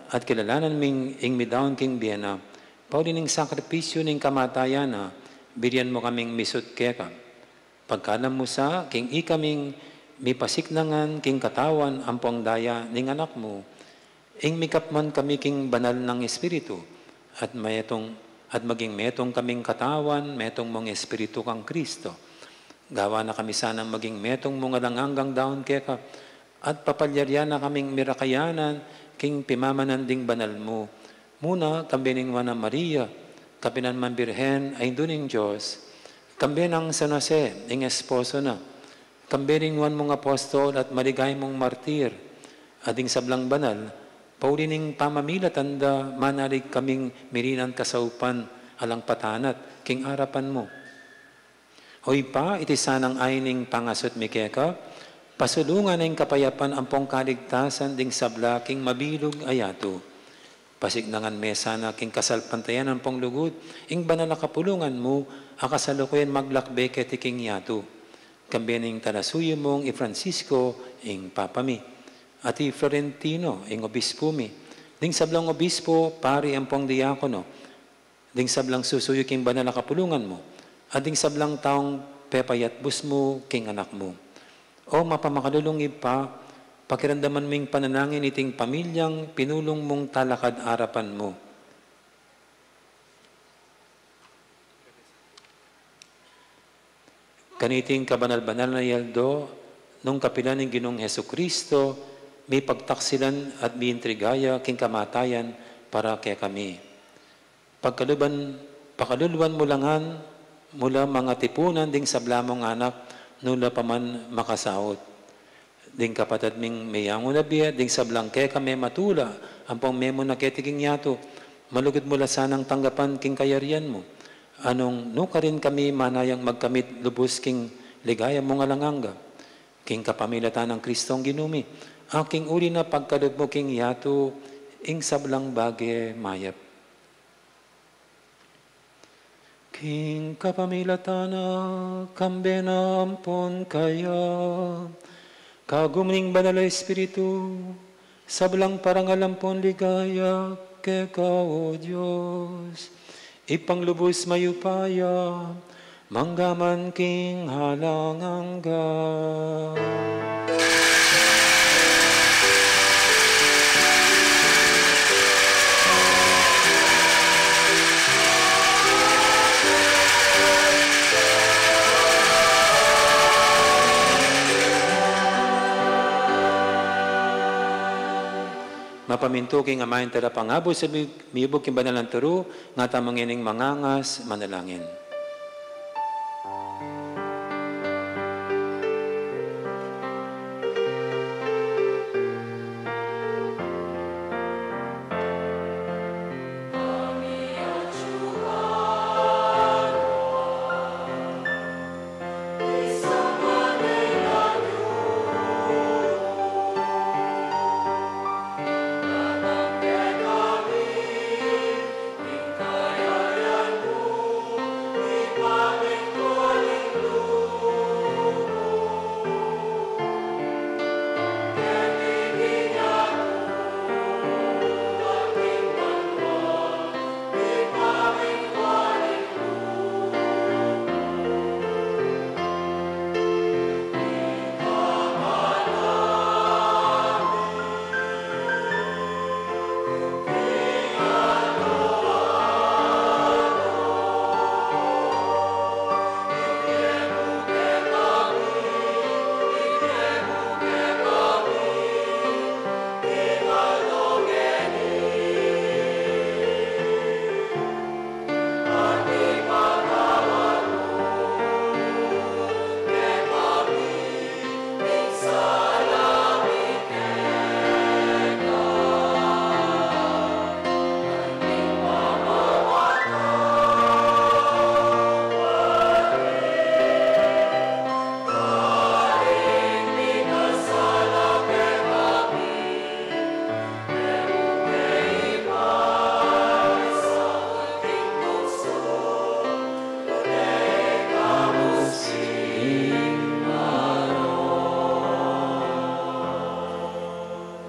at kilalanan ming ing midawon king biyana, paulining sakripisyo ning kamatayan na, birian mo kaming misut keka. Pagkanam mo sa, king ikaming mipasiknangan king katawan ampong daya ning anak mo, ing mikapman kami king banal ng Espiritu, at maging metong kaming katawan, metong mong Espiritu kang Kristo. Gawa na kami sanang maging metong mga langanggang daon keka, at papalyaryan na kaming mirakayanan, king pimamananding banal mo. Muna, kambining wana Maria, kapinan man Birhen, ay duning Diyos. Kambinang San Jose, ing esposo na. Kambining wan mong apostol at maligay mong martir. Ading sablang banal, paulining pamamila tanda, manalig kaming mirinan kasaupan, alang patanat, king arapan mo. Hoy pa, iti sanang ayning pangasot mikeka, pasulungan ng kapayapan ampong kaligtasan ding sablaking mabilog ayato. Pasignangan mesa na king kasalpantayan ampong lugod, ing banal na kapulungan mo, akasalukuyan maglakbe ketiking yato. Kambining talasuyo mong i-Francisco, ing papami. At i-Florentino, ing obispo mi. Ding sablang obispo, pari ampong diakono. Ding sablang susuyo king banal na kapulungan mo. At ding sablang taong pepayat bus mo, king anak mo. O mapamakadulungib pa, pakiramdaman ming pananangin iting pamilyang pinulong mong talakad arapan mo. Kaniting kabanal-banal na yaldo, nung kapilan ng Ginoong Hesukristo, may pagtaksilan at may intrigaya king kamatayan para kaya kami. Pakaluluan mo langan mula mga tipunan ding sablamong anak, nula pa man makasaot. Ding kapatid ming mayango na biya, ding sablang kaya kami matula, ampong memo na ketiging yato, malugod mula sanang tanggapan king kayarian mo. Anong nuka rin kami manayang magkamit lubos king ligaya mong alanganga, king kapamilatan ng Kristong ginumi, Aking uri na pagkalog mo king yato, ing sablang bagay mayap. King kapamilatana, kambena ampon kaya, kagumning banal na Espiritu, sablang parangalampon ligaya, keka o Diyos, ipanglubos mayupaya, manggaman king halangangga. Mapaminto king amayin tala pangabo sa miyubog king banal ng turo, nga tamangining mangangas, manalangin.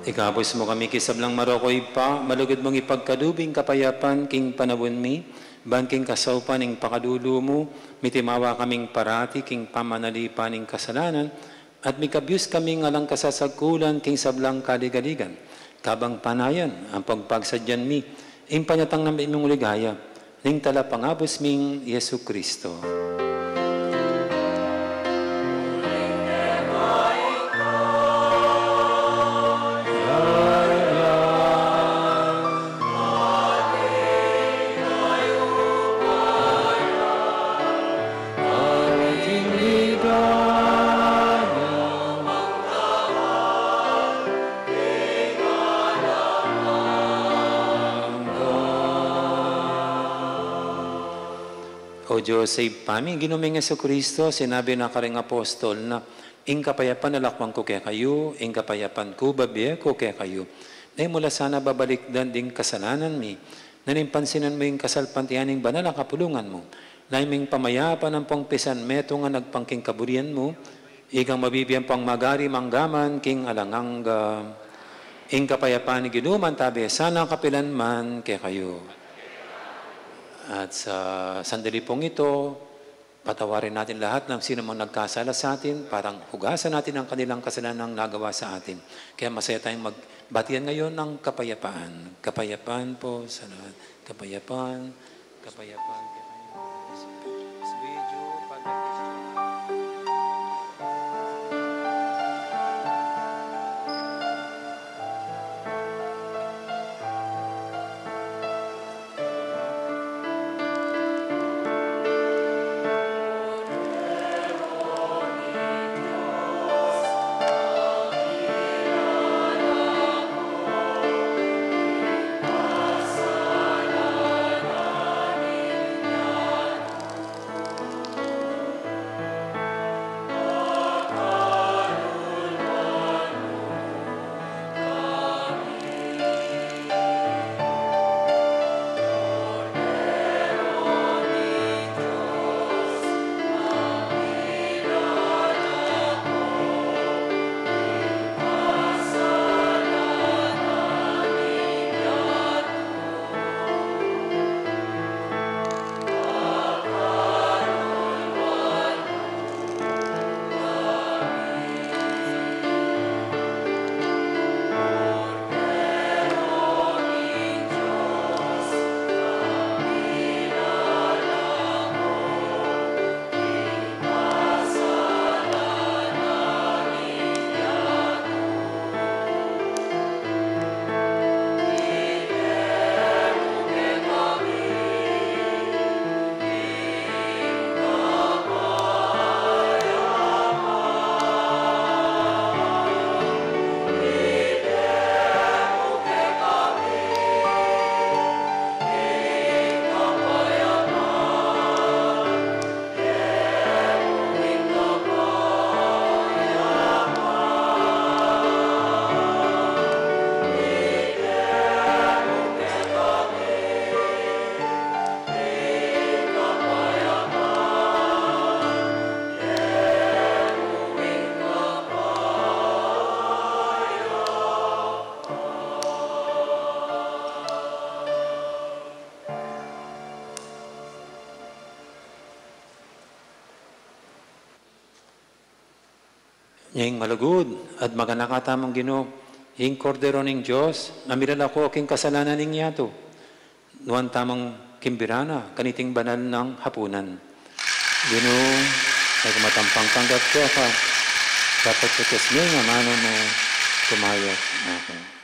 Ikapos mo kami kisablang marokoy pa, malugod mong ipagkadubing kapayapan, king panawon mi, banking kasaupan ing pakadulo mo, mitimawa kaming parati, king pamanalipan ing kasalanan, at mikabyus kaming alang kasasagkulan, king sablang kaligaligan, kabang panayan, ang pagpagsadyan mi, ing panyatang na imong ligaya, ning tala pangabos ming Yesu Kristo. O Diyos, save pami, ginuming Yesu Kristo, sinabi na karing apostol na, ing kapayapan nalakwang ko kaya kayo, ing kapayapan ko babiye ko kaya kayo. Na mula sana babalikdan ding kasalanan mi, nanimpansinan mo yung kasalpantianing banal ang kapulungan mo, na iming pamayapan ang pangpisan meto nga nagpangking kaburian mo, igang mabibiyang pang magari manggaman king alangangga, ing kapayapan ni ginuman tabi, sana kapilan man kaya kayo. At sa sandali pong ito, patawarin natin lahat ng sino mang nagkasala sa atin, parang hugasan natin ang kanilang kasalanang nagawa sa atin. Kaya masaya tayong magbatian ngayon ng kapayapaan. Kapayapaan po sa lahat. Kapayapaan, kapayapaan. Ngayong malugod at maganakatamang Ginoo, hing kordero ning Diyos, namirala ko aking kasalanan ning yato. Nuan tamang kimbirana, kaniting banal ng hapunan. Ginoo, ay kumatampang tanggap ko ka. Dapat kutis mo nga mano mo tumayo na ako.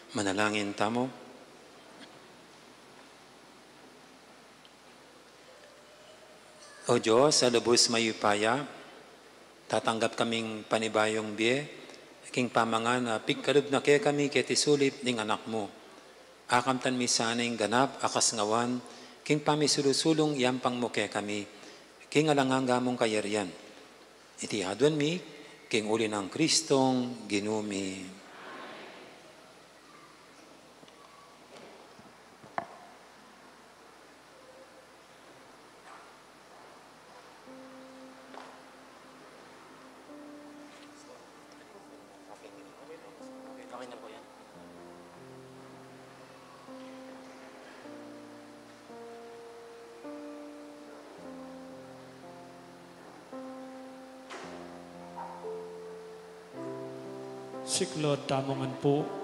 Manalangin tamo. O Diyos, sa lubos mayupaya, tatanggap kaming panibayong biye, king pamangan na pigkalub na kaya kami kaya tisulip ning anak mo. Akamtan mi sanay ganap, akas ngawan, king pamisulusulong yampang mo kaya kami, king alanganga mong kayarian. Iti hadwan mi, king uli ng Kristong ginumi. Siklod tamongan po.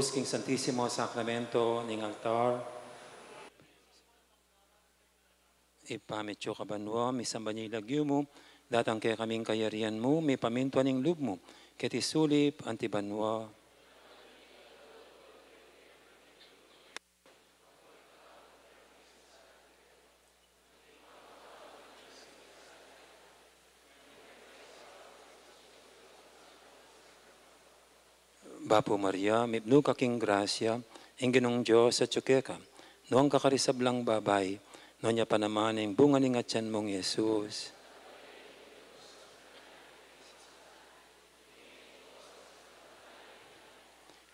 Jesus, king Santisimo Sacramento ning altar, ipamityo ka banwa, misamba niya ilagyo mo, datang kaya kaming kayarian mo, may pamintuan ning loob mo, ket isulip antibanwa. Bapo Maria, mipno kaking grasya, ingginong Diyos sa tsukeka, noong kakarisablang babay, no niya pa naman ang bunga ning atyan mong Yesus.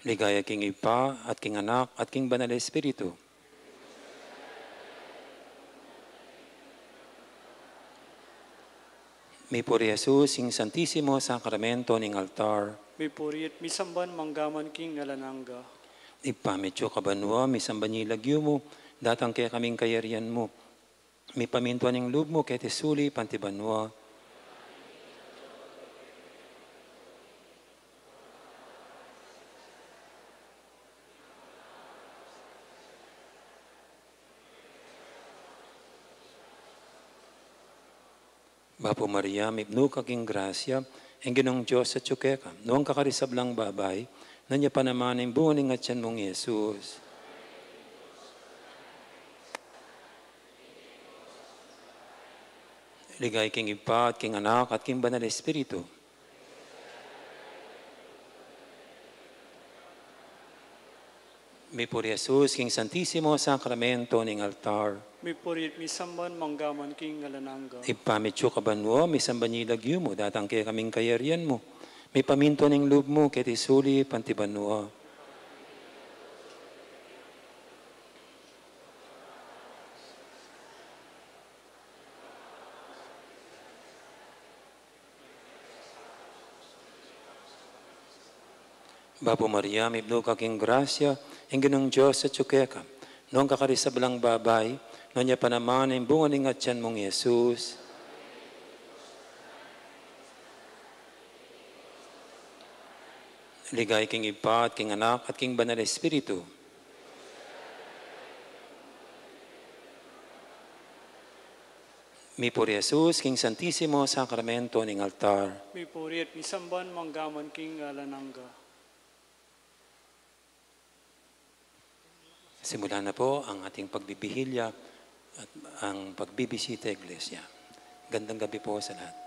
Ligaya king Ipa at king Anak at king Banal na Espiritu. Mi por Jesus, ing Santisimo Sacramento ning altar, May puriit misamban manggaman king ngalananga. ipamityo ka banwa, misamba niya ilagyo mo, datang kaya kaming kayarian mo. May pamintuan ning loob mo, kaya tisuli pantibanwa. Bapo Maria, mipno kaking grasya, ang ginong Diyos sa tsukeka, noong kakarisablang babay, na niya pa naman ang bunga ning atyan mong Yesus. Ligay king Ipa at king Anak at king Banal na Espiritu. Mi por Jesus, king Santisimo Sacramento ning altar, May puriit misamban manggaman king ngalananga. ipamityo ka banwa, misamba niya ilagyo mo, datang kaya kaming kayarian mo. May paminto ning loob mo, kaya tisuli pantibanwa. Bapo Maria, mipno kaking grasya, ang ginong Diyos sa tsukeka, noong kakarisablang babay, no niya pa naman ang bunga ning atyan mong Yesus. Ligay king Ipa at king Anak at king Banal na Espiritu. Mi por Jesus, king Santisimo Sacramento ning altar, May puriit misamban manggaman king ngalananga. simulan na po ang ating pagbibihilya at ang pagbibisita Iglesia. Gandang gabi po sa lahat.